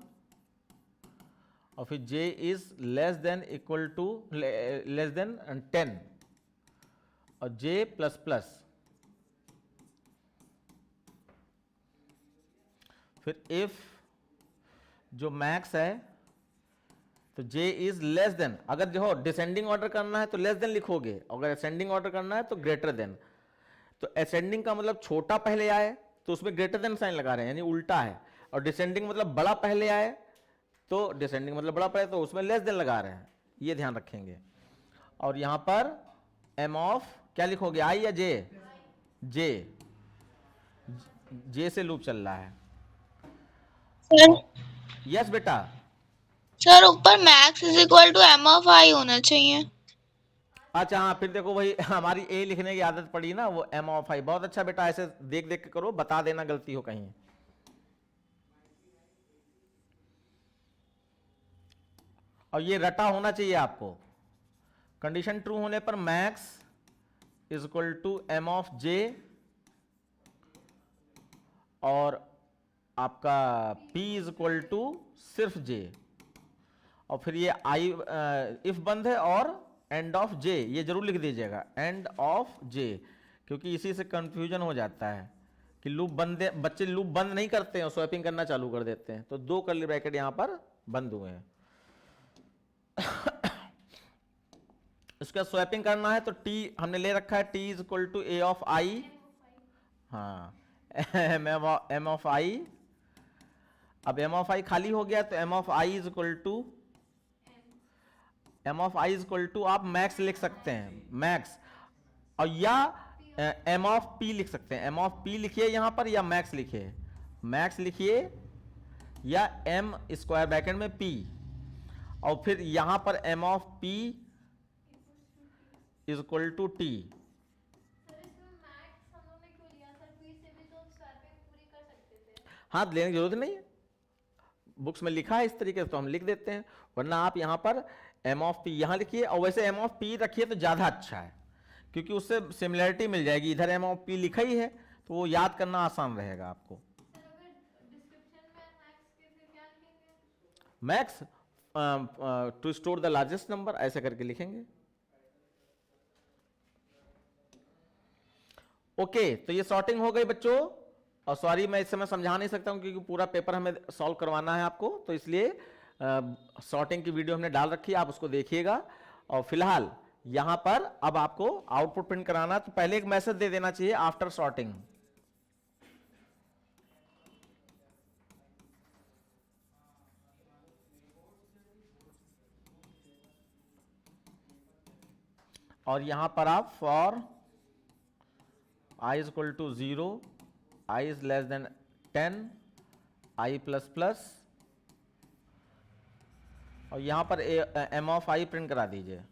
और फिर j is less than equal to less than 10 और j प्लस प्लस, फिर इफ जो मैक्स है तो j इज लेस देन, अगर जो डिसेंडिंग ऑर्डर करना है तो लेस देन लिखोगे, अगर असेंडिंग ऑर्डर करना है तो ग्रेटर देन। तो असेंडिंग का मतलब छोटा पहले आए तो उसमें ग्रेटर देन साइन लगा रहे हैं, यानी उल्टा है, और डिसेंडिंग मतलब बड़ा पहले आए तो डिसेंडिंग मतलब बड़ा पहले तो उसमें लेस देन लगा रहे हैं, ये ध्यान रखेंगे। और यहां पर m ऑफ क्या लिखोगे, i या j? j से लूप चल रहा है। सर यस बेटा, सर ऊपर max is equal to m of i होना चाहिए। अच्छा हाँ, फिर देखो वही हमारी ए लिखने की आदत पड़ी ना, वो एम ऑफ आई। बहुत अच्छा बेटा, ऐसे देख देख के करो, बता देना गलती हो कहीं। और ये रटा होना चाहिए आपको। कंडीशन ट्रू होने पर max is equal to M of j, और आपका P इज इक्वल टू सिर्फ J, और फिर ये आई इफ बंद है, और एंड ऑफ J, ये जरूर लिख दीजिएगा, एंड ऑफ J, क्योंकि इसी से कंफ्यूजन हो जाता है कि लूप बंद, बच्चे लूप बंद नहीं करते हैं, स्वैपिंग करना चालू कर देते हैं। तो 2 कर्ली ब्रैकेट यहां पर बंद हुए हैं। इसका स्वैपिंग करना है तो T हमने ले रखा है, T is equal to A of I, हाँ एम ऑफ आई। अब एम ऑफ आई खाली हो गया तो M of I is equal to, M of I is equal to आप मैक्स लिख सकते हैं, मैक्स, और या एम ऑफ पी लिख सकते हैं। एम ऑफ पी लिखिए यहां पर, या मैक्स लिखिए, मैक्स लिखिए, या एम स्क्वायर ब्रैकेट में पी, और फिर यहां पर M of P is equal to T. हाँ, लेने की जरूरत नहीं है, बुक्स में लिखा है इस तरीके से तो हम लिख देते हैं, वरना आप यहां पर एम ऑफ पी यहां लिखिए, और वैसे एम ऑफ पी रखिए तो ज्यादा अच्छा है, क्योंकि उससे सिमिलरिटी मिल जाएगी। इधर एम ऑफ पी लिखा ही है तो वो याद करना आसान रहेगा आपको। Max to store the largest number, ऐसे करके लिखेंगे। ओके, तो ये सॉर्टिंग हो गई बच्चों। और सॉरी मैं इस समय समझा नहीं सकता हूं क्योंकि पूरा पेपर हमें सॉल्व करवाना है आपको, तो इसलिए सॉर्टिंग की वीडियो हमने डाल रखी है, आप उसको देखिएगा। और फिलहाल यहां पर अब आपको आउटपुट प्रिंट कराना, तो पहले एक मैसेज दे देना चाहिए आफ्टर सॉर्टिंग। और यहां पर आप for i is equal to 0, i is less than 10, i plus plus, और यहां पर m ऑफ i प्रिंट करा दीजिए,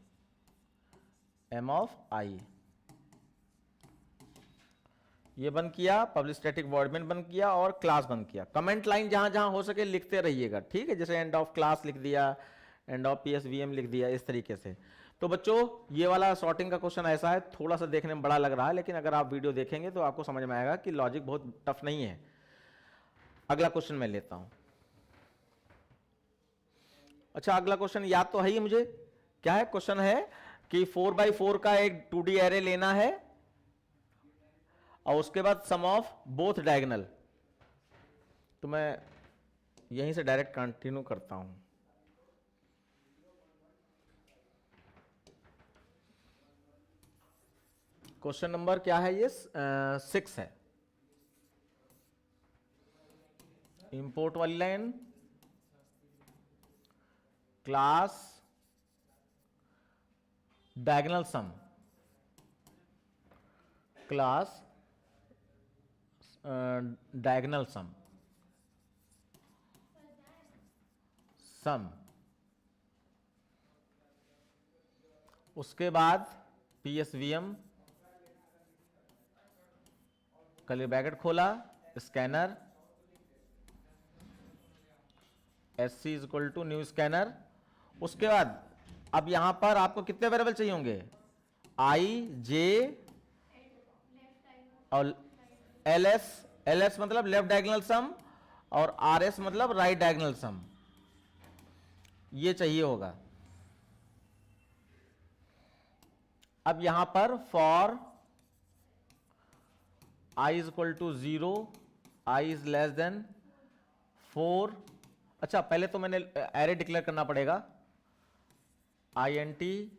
m ऑफ i। ये बंद किया, पब्लिक स्टैटिक वॉइड मेन बंद किया, और क्लास बंद किया। कमेंट लाइन जहां जहां हो सके लिखते रहिएगा, ठीक है, जैसे एंड ऑफ क्लास लिख दिया, एंड ऑफ PSVM लिख दिया, इस तरीके से। तो बच्चों ये वाला सॉर्टिंग का क्वेश्चन ऐसा है, थोड़ा सा देखने में बड़ा लग रहा है, लेकिन अगर आप वीडियो देखेंगे तो आपको समझ में आएगा कि लॉजिक बहुत टफ नहीं है। अगला क्वेश्चन मैं लेता हूं। अच्छा, अगला क्वेश्चन याद तो है ही मुझे, क्या है क्वेश्चन है कि 4x4 का एक 2D एरे लेना है, और उसके बाद सम ऑफ बोथ डायगोनल। तो मैं यहीं से डायरेक्ट कंटिन्यू करता हूं। क्वेश्चन नंबर क्या है, ये 6 है। इंपोर्ट वाली line, class diagonal sum, class diagonal sum, sum, उसके बाद PSVM कर्ली ब्रैकेट खोला, scanner SC is equal to new scanner. उसके बाद अब यहां पर आपको कितने वेरिएबल चाहिए होंगे, I J और LS मतलब लेफ्ट डायगोनल सम, और RS मतलब राइट डायगोनल सम, ये चाहिए होगा। अब यहां पर for I is equal to 0, I is less than 4। अच्छा, पहले तो मैंने एरे डिक्लेयर करना पड़ेगा, INT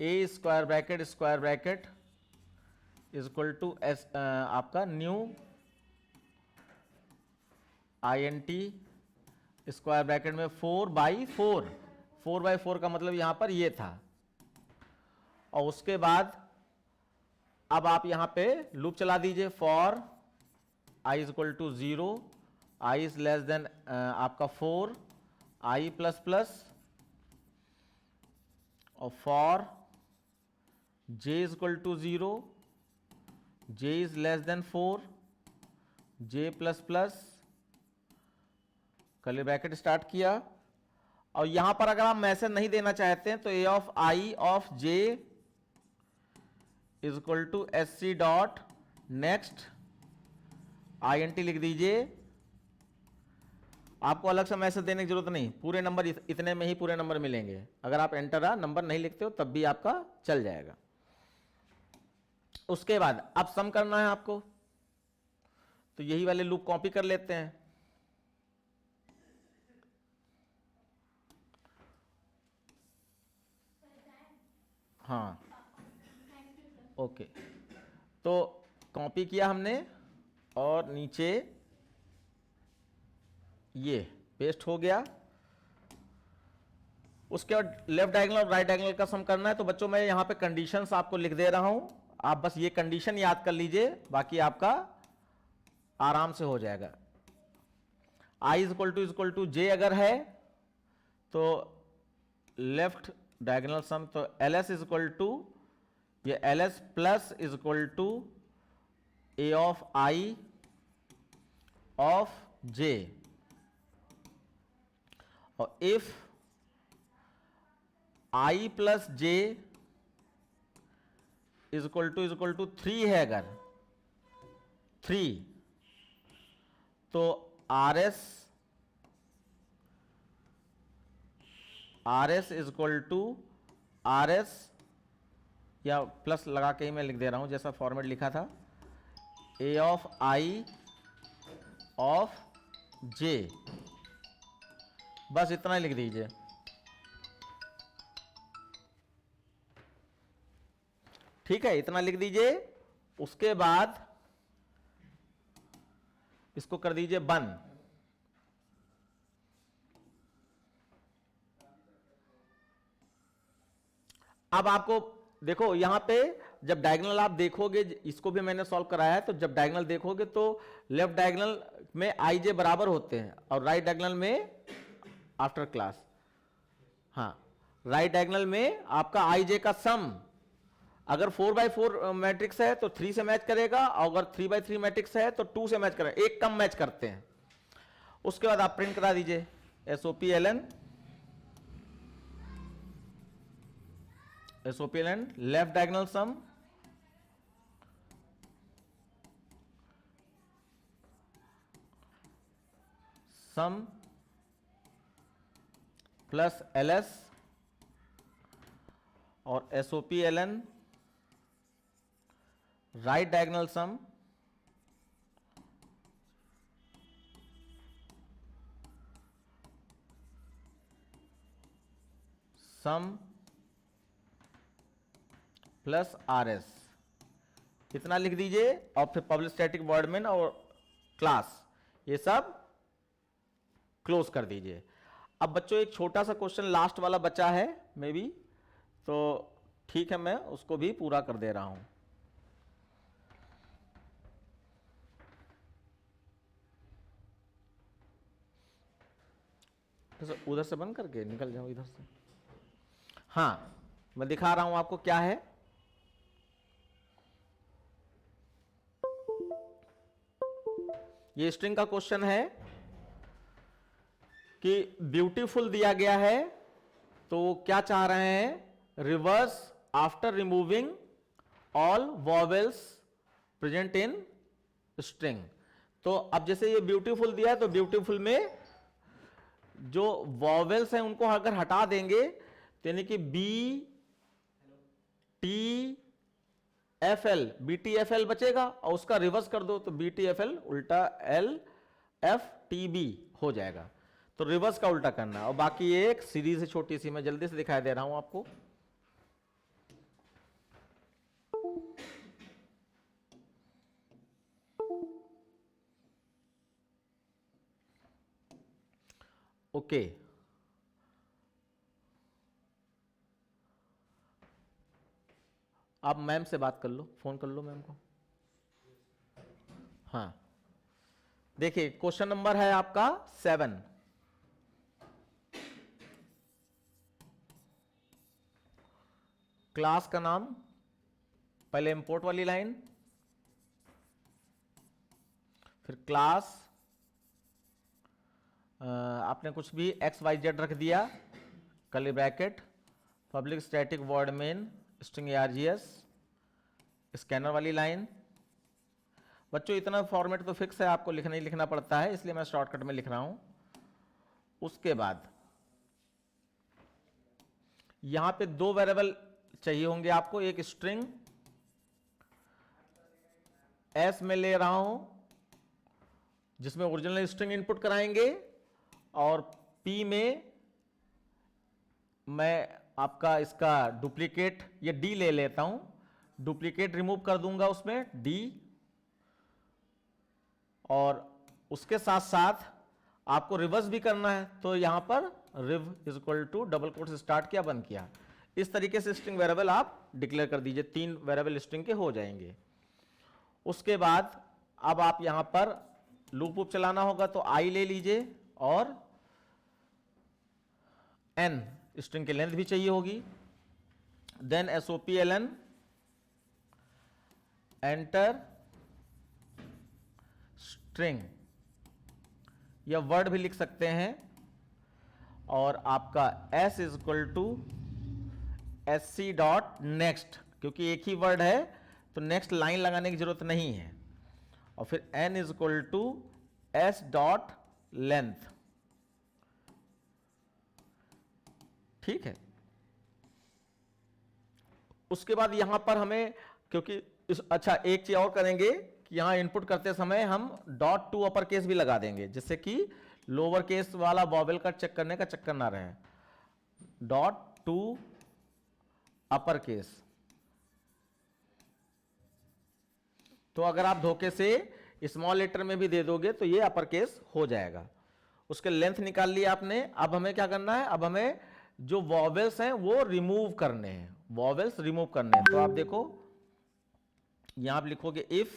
A square bracket is equal to एस आपका न्यू INT स्क्वायर ब्रैकेट में 4/4। 4/4 का मतलब यहां पर ये था। और उसके बाद अब आप यहां पे लूप चला दीजिए, for I is equal to 0, I is less than आपका 4, I प्लस प्लस, और for j is equal to 0, j is less than 4, j plus plus, curly bracket start किया। और यहां पर अगर आप मैसेज नहीं देना चाहते हैं तो a of i of j is equal to S C dot next INT लिख दीजिए। आपको अलग से मैसेज देने की जरूरत नहीं, पूरे नंबर इतने में ही पूरे नंबर मिलेंगे। अगर आप एंटर आ नंबर नहीं लिखते हो तब भी आपका चल जाएगा। उसके बाद अब सम करना है आपको, तो यही वाले लूप कॉपी कर लेते हैं। हाँ ओके, तो कॉपी किया हमने और नीचे ये पेस्ट हो गया। उसके बाद लेफ्ट डायगोनल और राइट डायगोनल का सम करना है। तो बच्चों मैं यहां पे कंडीशंस आपको लिख दे रहा हूं, आप बस ये कंडीशन याद कर लीजिए, बाकी आपका आराम से हो जाएगा। i इक्वल टू j अगर है तो लेफ्ट डायगोनल सम, तो ls इज इक्वल टू ये ls plus is equal to a of i of j, और if i plus j is equal to 3 है, अगर 3 तो RS is equal to RS, या प्लस लगा के ही मैं लिख दे रहा हूं जैसा फॉर्मेट लिखा था, A of I of J, बस इतना ही लिख दीजिए। ठीक है, इतना लिख दीजिए। उसके बाद इसको कर दीजिए बंद। अब आपको देखो यहां पे जब डायगोनल आप देखोगे, इसको भी मैंने सॉल्व कराया है, तो जब डायगोनल देखोगे तो लेफ्ट डायगोनल में IJ बराबर होते हैं और राइट डायगोनल में आफ्टर क्लास, हाँ राइट डायगोनल में आपका IJ का सम अगर 4x4 मैट्रिक्स है तो 3 से मैच करेगा, और अगर 3x3 मैट्रिक्स है तो 2 से मैच करेगा, एक कम मैच करते हैं। उसके बाद आप प्रिंट करा दीजिए SOPLN लेफ्ट डायगोनल सम प्लस LS और SOPLN राइट डायगोनल सम प्लस RS, इतना लिख दीजिए। और फिर पब्लिक स्टैटिक वॉइड मेन और क्लास ये सब क्लोज कर दीजिए। अब बच्चों एक छोटा सा क्वेश्चन लास्ट वाला बचा है मे बी, तो ठीक है मैं उसको भी पूरा कर दे रहा हूं। तो उधर से बंद करके निकल जाओ इधर से। हाँ मैं दिखा रहा हूं आपको क्या है। ये स्ट्रिंग का क्वेश्चन है कि ब्यूटीफुल दिया गया है, तो क्या चाह रहे हैं, reverse after removing all vowels present in string. तो अब जैसे ये ब्यूटीफुल दिया है तो ब्यूटीफुल में जो वॉवेल्स हैं उनको अगर हटा देंगे तो यानी कि BTFL बचेगा, और उसका रिवर्स कर दो तो BTFL उल्टा LFTB हो जाएगा। तो रिवर्स का उल्टा करना है, और बाकी एक सीरीज है छोटी सी, मैं जल्दी से दिखाई दे रहा हूं आपको। ओके आप मैम से बात कर लो, फोन कर लो मैम को। हाँ देखिए क्वेश्चन नंबर है आपका 7। क्लास का नाम पहले इंपोर्ट वाली लाइन, फिर क्लास आपने कुछ भी एक्स वाई जेड रख दिया, curly bracket, public static void main string args, scanner वाली लाइन। बच्चों इतना फॉर्मेट तो फिक्स है, आपको लिखना ही लिखना पड़ता है, इसलिए मैं शॉर्टकट में लिख रहा हूं। उसके बाद यहां पे दो वेरिएबल चाहिए होंगे आपको, एक स्ट्रिंग एस में ले रहा हूं जिसमें ओरिजिनल स्ट्रिंग इनपुट कराएंगे, और पी में मैं आपका इसका डुप्लीकेट ये डी ले लेता हूं, डुप्लीकेट रिमूव कर दूंगा उसमें डी, और उसके साथ साथ आपको रिवर्स भी करना है, तो यहां पर rev is equal to double quote से स्टार्ट किया, बंद किया। इस तरीके से स्ट्रिंग वेरिएबल आप डिक्लेयर कर दीजिए, 3 वेरिएबल स्ट्रिंग के हो जाएंगे। उसके बाद अब आप यहां पर लूप वूप चलाना होगा, तो आई ले लीजिए, और एन स्ट्रिंग की लेंथ भी चाहिए होगी। देन SOPLN एंटर स्ट्रिंग, या वर्ड भी लिख सकते हैं, और आपका s is equal to SC dot next, क्योंकि एक ही वर्ड है तो नेक्स्ट लाइन लगाने की जरूरत नहीं है, और फिर n is equal to s dot length. ठीक है। उसके बाद यहां पर हमें, क्योंकि अच्छा एक चीज और करेंगे कि यहां इनपुट करते समय हम डॉट टू अपर केस भी लगा देंगे, जिससे कि लोअर केस वाला वॉवेल का चेक करने का चक्कर ना रहे। डॉट टू अपर केस, तो अगर आप धोखे से स्मॉल लेटर में भी दे दोगे तो ये अपर केस हो जाएगा। उसके लेंथ निकाल लिया आपने। अब हमें क्या करना है, अब हमें जो वॉवेल्स हैं वो रिमूव करने हैं, वॉवेल्स रिमूव करने हैं। तो आप देखो यहां आप लिखोगे इफ,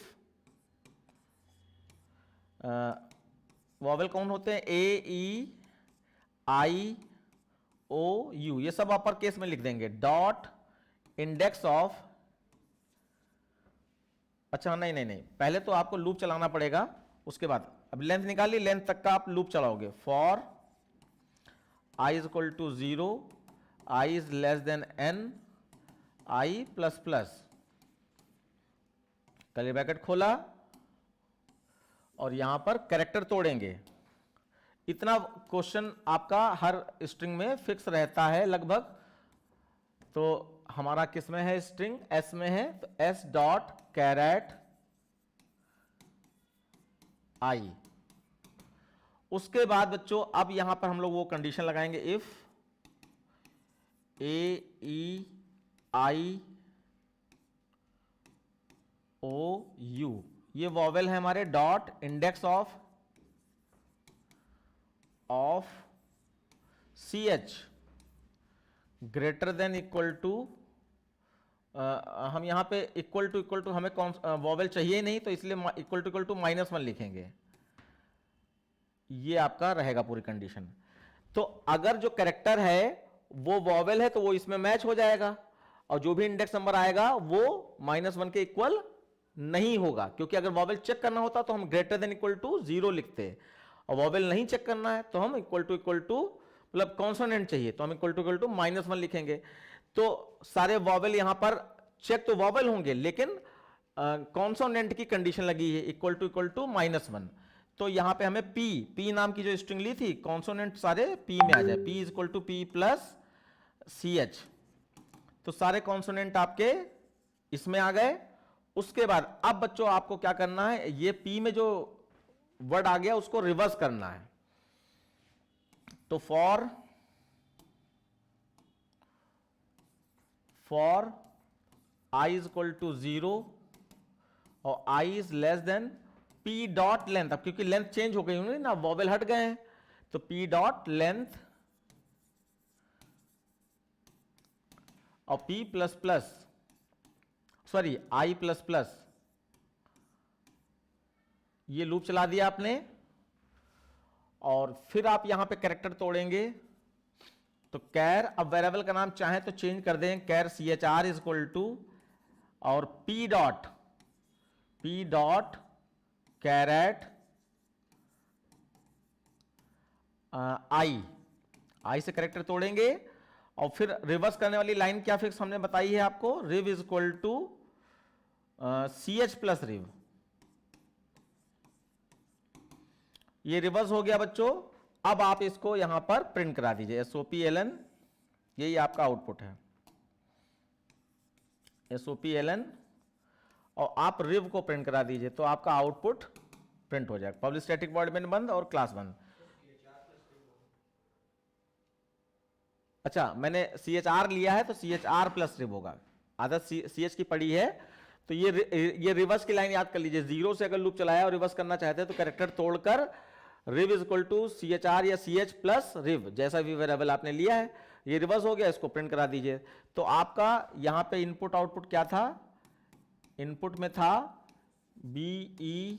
वॉवेल कौन होते हैं, ए ई आई ओ यू, ये सब अपर केस में लिख देंगे। डॉट इंडेक्स ऑफ, अच्छा नहीं नहीं नहीं, पहले तो आपको लूप चलाना पड़ेगा, उसके बाद अब लेंथ निकाली, लेंथ तक का आप लूप चलाओगे। For I is equal to 0, I is less than N, I plus plus, curly bracket खोला, और यहां पर कैरेक्टर तोड़ेंगे। इतना क्वेश्चन आपका हर स्ट्रिंग में फिक्स रहता है लगभग। तो हमारा किस में है, स्ट्रिंग एस में है, तो एस डॉट कैरेट आई। उसके बाद बच्चों अब यहां पर हम लोग वो कंडीशन लगाएंगे, if A E I O U, ये वॉवेल है हमारे, dot index of C H greater than equal to, हम यहां पे इक्वल टू हमें कौन वॉवेल चाहिए नहीं, तो इसलिए इक्वल टू -1 लिखेंगे। ये आपका रहेगा पूरी कंडीशन। तो अगर जो कैरेक्टर है वो वॉवेल है तो वो इसमें मैच हो जाएगा, और जो भी इंडेक्स नंबर आएगा वो -1 के इक्वल नहीं होगा, क्योंकि अगर वॉवेल चेक करना होता तो हम ग्रेटर देन इक्वल टू 0 लिखते, और वॉवेल नहीं चेक करना है तो हम इक्वल टू मतलब कॉन्सोनेंट चाहिए तो हम इक्वल टू -1 लिखेंगे। तो सारे वॉवेल यहां पर चेक तो वॉवेल होंगे, लेकिन कॉन्सोनेंट की कंडीशन लगी है इक्वल टू -1। तो यहां पे हमें पी नाम की जो स्ट्रिंग ली थी, कॉन्सोनेंट सारे पी में आ जाए, P is equal to P plus C H, तो सारे कॉन्सोनेंट आपके इसमें आ गए। उसके बाद अब बच्चों आपको क्या करना है, ये पी में जो वर्ड आ गया उसको रिवर्स करना है। तो for I is equal to 0 और i is less than p dot length, अब क्योंकि लेंथ चेंज हो गई होंगी ना, वॉवेल हट गए हैं, तो पी डॉट लेंथ और P plus plus, sorry I plus plus, ये लूप चला दिया आपने। और फिर आप यहां पे कैरेक्टर तोड़ेंगे, तो कैर, अब वेरिएबल का नाम चाहे तो चेंज कर दें, कैर CHR इज इक्वल टू, और पी डॉट कैरेट आई से कैरेक्टर तोड़ेंगे और फिर रिवर्स करने वाली लाइन क्या फिक्स हमने बताई है आपको, rev is equal to c h plus rev. ये रिवर्स हो गया बच्चों। अब आप इसको यहां पर प्रिंट करा दीजिए, SOPLN, यही आपका आउटपुट है, SOPLN, और आप रिव को प्रिंट करा दीजिए तो आपका आउटपुट प्रिंट हो जाएगा। पब्लिक स्टैटिक वॉइड मेन बंद और क्लास बंद। अच्छा, मैंने CHR लिया है तो CHR प्लस रिव होगा, आदत CH की पड़ी है। तो ये रिवर्स की लाइन याद कर लीजिए, 0 से अगर लूप चलाया और रिवर्स करना चाहते हैं तो कैरेक्टर तोड़कर रिव इज इक्वल टू CHR या CH प्लस रिव, जैसा भी वेरिएबल आपने लिया है, ये रिवर्स हो गया, इसको प्रिंट करा दीजिए। तो आपका यहां पे इनपुट आउटपुट क्या था, इनपुट में था BEAUT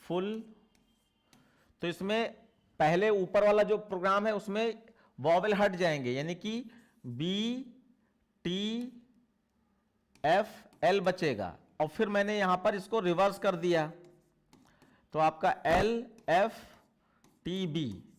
फुल। तो इसमें पहले ऊपर वाला जो प्रोग्राम है उसमें वॉवेल हट जाएंगे, यानी कि BTFL बचेगा, और फिर मैंने यहां पर इसको रिवर्स कर दिया तो आपका LFTB,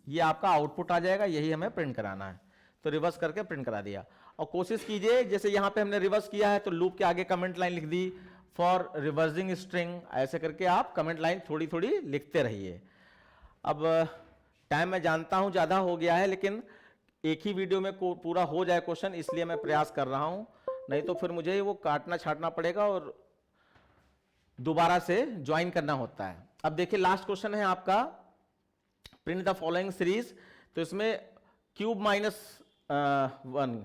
ये आपका आउटपुट आ जाएगा, यही हमें प्रिंट कराना है। तो रिवर्स करके प्रिंट करा दिया। और कोशिश कीजिए, जैसे यहां पे हमने रिवर्स किया है तो लूप के आगे कमेंट लाइन लिख दी फॉर रिवर्सिंग स्ट्रिंग, ऐसे करके आप कमेंट लाइन थोड़ी थोड़ी लिखते रहिए। अब टाइम मैं जानता हूं ज्यादा हो गया है, लेकिन एक ही वीडियो में पूरा हो जाए क्वेश्चन, इसलिए मैं प्रयास कर रहा हूं, नहीं तो फिर मुझे वो काटना छाटना पड़ेगा और दोबारा से ज्वाइन करना होता है। अब देखिए लास्ट क्वेश्चन है आपका, प्रिंट द फॉलोइंग सीरीज। तो इसमें क्यूब -1,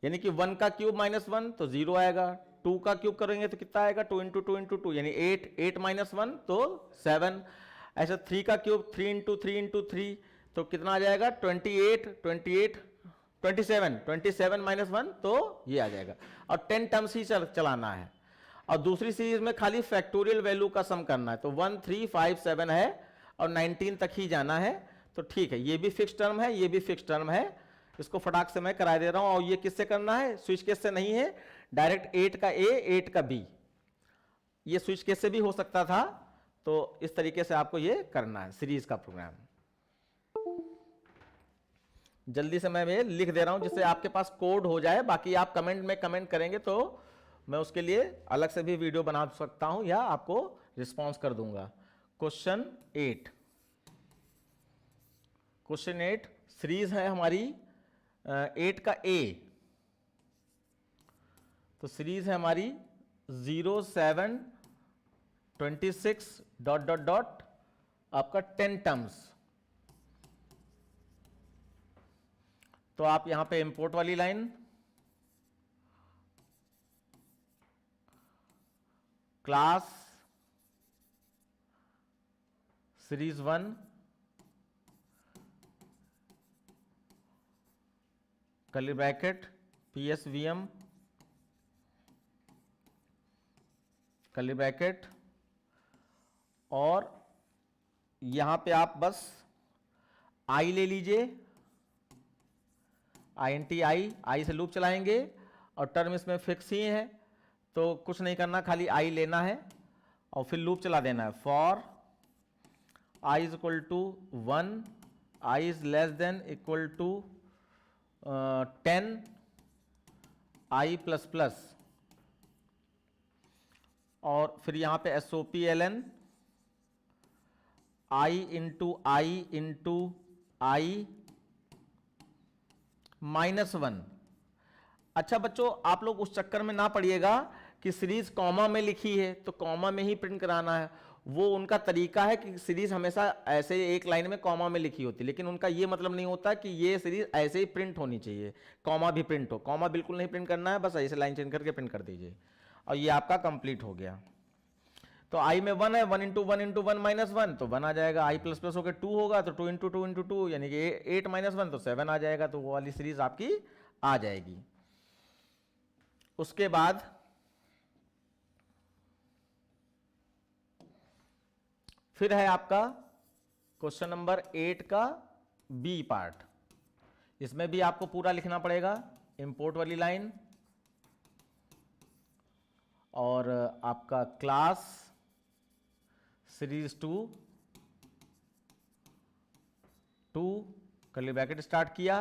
यानी कि 1 का क्यूब -1 तो 0 आएगा, 2 का क्यूब करेंगे तो कितना आएगा, 2 इंटू 2 इंटू 2 यानी 8, 8 - 1 तो 7, ऐसा 3 का क्यूब 3 इंटू 3 इंटू 3 तो कितना आ जाएगा, 27, 27 - 1 तो ये आ जाएगा। और 10 टर्म्स ही चलाना है, और दूसरी सीरीज में खाली फैक्टोरियल वैल्यू का सम करना है, तो 1 3 5 7 है और 19 तक ही जाना है। तो ठीक है, ये भी फिक्स टर्म है, ये भी फिक्स टर्म है, इसको फटाक से मैं करा दे रहा हूं। और ये किससे करना है, स्विच केस से नहीं है, डायरेक्ट 8 का A 8 का B, ये स्विच केस से भी हो सकता था। तो इस तरीके से आपको ये करना है सीरीज का प्रोग्राम। जल्दी से मैं ये लिख दे रहा हूं जिससे आपके पास कोड हो जाए, बाकी आप कमेंट में कमेंट करेंगे तो मैं उसके लिए अलग से भी वीडियो बना सकता हूं या आपको रिस्पॉन्स कर दूंगा। क्वेश्चन 8, क्वेश्चन 8 सीरीज है हमारी 8 का A, तो सीरीज है हमारी 0 7 26 डॉट डॉट डॉट आपका 10 टर्म्स। तो आप यहां पे इंपोर्ट वाली line, class series 1 curly bracket PSVM curly bracket, और यहां पे आप बस आई ले लीजिए, INT आई से लूप चलाएंगे, और टर्म इसमें फिक्स ही है तो कुछ नहीं करना, खाली आई लेना है और फिर लूप चला देना है। For i is equal to 1, i is less than equal to 10, i plus plus, और फिर यहां पे SOPLN i into i into i -1। अच्छा बच्चों, आप लोग उस चक्कर में ना पड़िएगा कि सीरीज कॉमा में लिखी है तो कॉमा में ही प्रिंट कराना है। वो उनका तरीका है कि सीरीज हमेशा ऐसे एक लाइन में कॉमा में लिखी होती है, लेकिन उनका ये मतलब नहीं होता कि ये सीरीज ऐसे ही प्रिंट होनी चाहिए, कॉमा भी प्रिंट हो। कॉमा बिल्कुल नहीं प्रिंट करना है, बस ऐसे लाइन चेंज करके प्रिंट कर दीजिए और ये आपका कंप्लीट हो गया। तो i में 1 है, 1 इंटू 1 इंटू 1 -1 तो 1 आ जाएगा, i प्लस प्लस होकर 2 होगा तो 2 इंटू 2 इंटू 2 यानी कि 8 -1 तो 7 आ जाएगा। तो वो वाली सीरीज आपकी आ जाएगी। उसके बाद फिर है आपका क्वेश्चन नंबर 8 का B पार्ट। इसमें भी आपको पूरा लिखना पड़ेगा। इंपोर्ट वाली लाइन, और आपका class series two curly bracket start किया,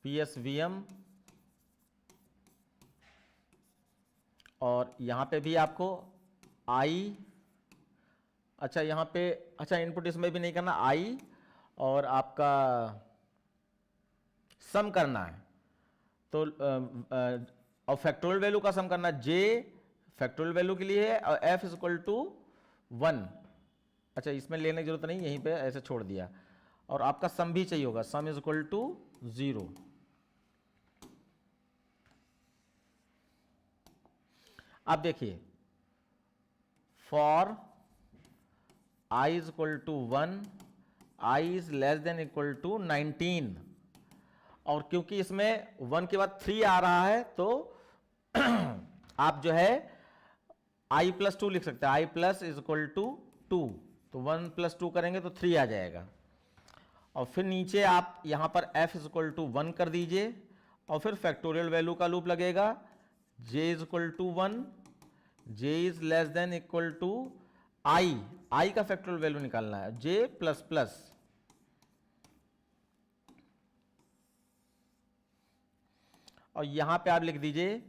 PSVM, और यहां पे भी आपको आई, अच्छा यहां पे, अच्छा इनपुट इसमें भी नहीं करना, आई और आपका सम करना है, तो और फैक्टोरियल वैल्यू का सम करना, J फैक्टोरियल वैल्यू के लिए है और F इज इक्वल टू 1। अच्छा इसमें लेने की जरूरत नहीं, यहीं पे ऐसे छोड़ दिया, और आपका सम भी चाहिए होगा, सम इज इक्वल टू 0। अब देखिए, for I is equal to 1, I is less than equal to 19, और क्योंकि इसमें 1 के बाद 3 आ रहा है तो आप जो है I प्लस 2 लिख सकते हैं, I plus is equal to 2, तो 1 प्लस 2 करेंगे तो 3 आ जाएगा, और फिर नीचे आप यहां पर F इज इक्वल टू 1 कर दीजिए, और फिर फैक्टोरियल वैल्यू का लूप लगेगा, J is equal to 1, J is less than equal to I का फैक्टोरियल वैल्यू निकालना है, J प्लस प्लस, और यहां पे आप लिख दीजिए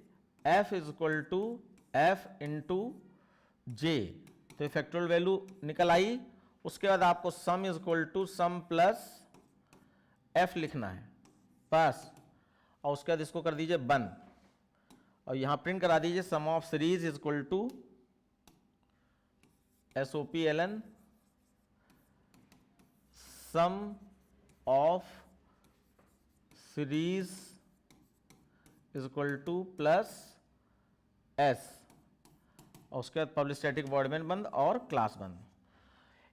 F is equal to F into J, तो फैक्टोरियल वैल्यू निकल आई। उसके बाद आपको sum is equal to sum plus F लिखना है बस, और उसके बाद इसको कर दीजिए बंद, और यहां प्रिंट करा दीजिए sum of series is equal to SOPLN sum of series is equal to plus S, और उसके बाद पब्लिक स्टैटिक वॉइड मेन बंद और क्लास बंद।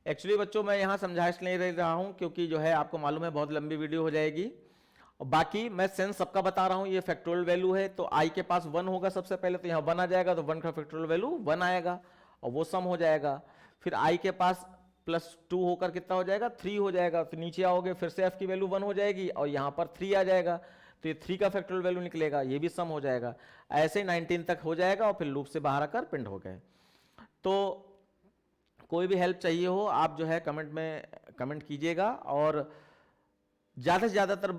एक्चुअली बच्चों मैं यहाँ समझाइश नहीं दे रहा हूँ क्योंकि जो है आपको मालूम है बहुत लंबी वीडियो हो जाएगी, और बाकी मैं सेंस सबका बता रहा हूँ। ये फैक्टोरियल वैल्यू है तो I के पास 1 होगा सबसे पहले, तो यहाँ 1 आ जाएगा, तो 1 का फैक्टोरियल वैल्यू 1 आएगा और वो सम हो जाएगा। फिर I के पास प्लस 2 होकर कितना हो जाएगा, 3 हो जाएगा, तो नीचे आओगे फिर से F की वैल्यू 1 हो जाएगी और यहाँ पर 3 आ जाएगा, तो ये 3 का फैक्टोरियल वैल्यू निकलेगा, ये भी सम हो जाएगा। ऐसे 19 तक हो जाएगा और फिर लूप से बाहर आकर प्रिंट हो गए। तो कोई भी हेल्प चाहिए हो आप जो है कमेंट में कमेंट कीजिएगा, और ज़्यादा से ज़्यादातर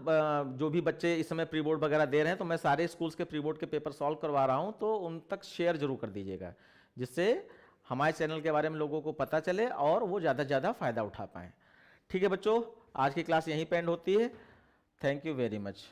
जो भी बच्चे इस समय प्री बोर्ड वगैरह दे रहे हैं तो मैं सारे स्कूल्स के प्री बोर्ड के पेपर सॉल्व करवा रहा हूं, तो उन तक शेयर जरूर कर दीजिएगा जिससे हमारे चैनल के बारे में लोगों को पता चले और वो ज़्यादा से ज़्यादा फ़ायदा उठा पाएँ। ठीक है बच्चों, आज की क्लास यहीं पे एंड होती है। Thank you very much.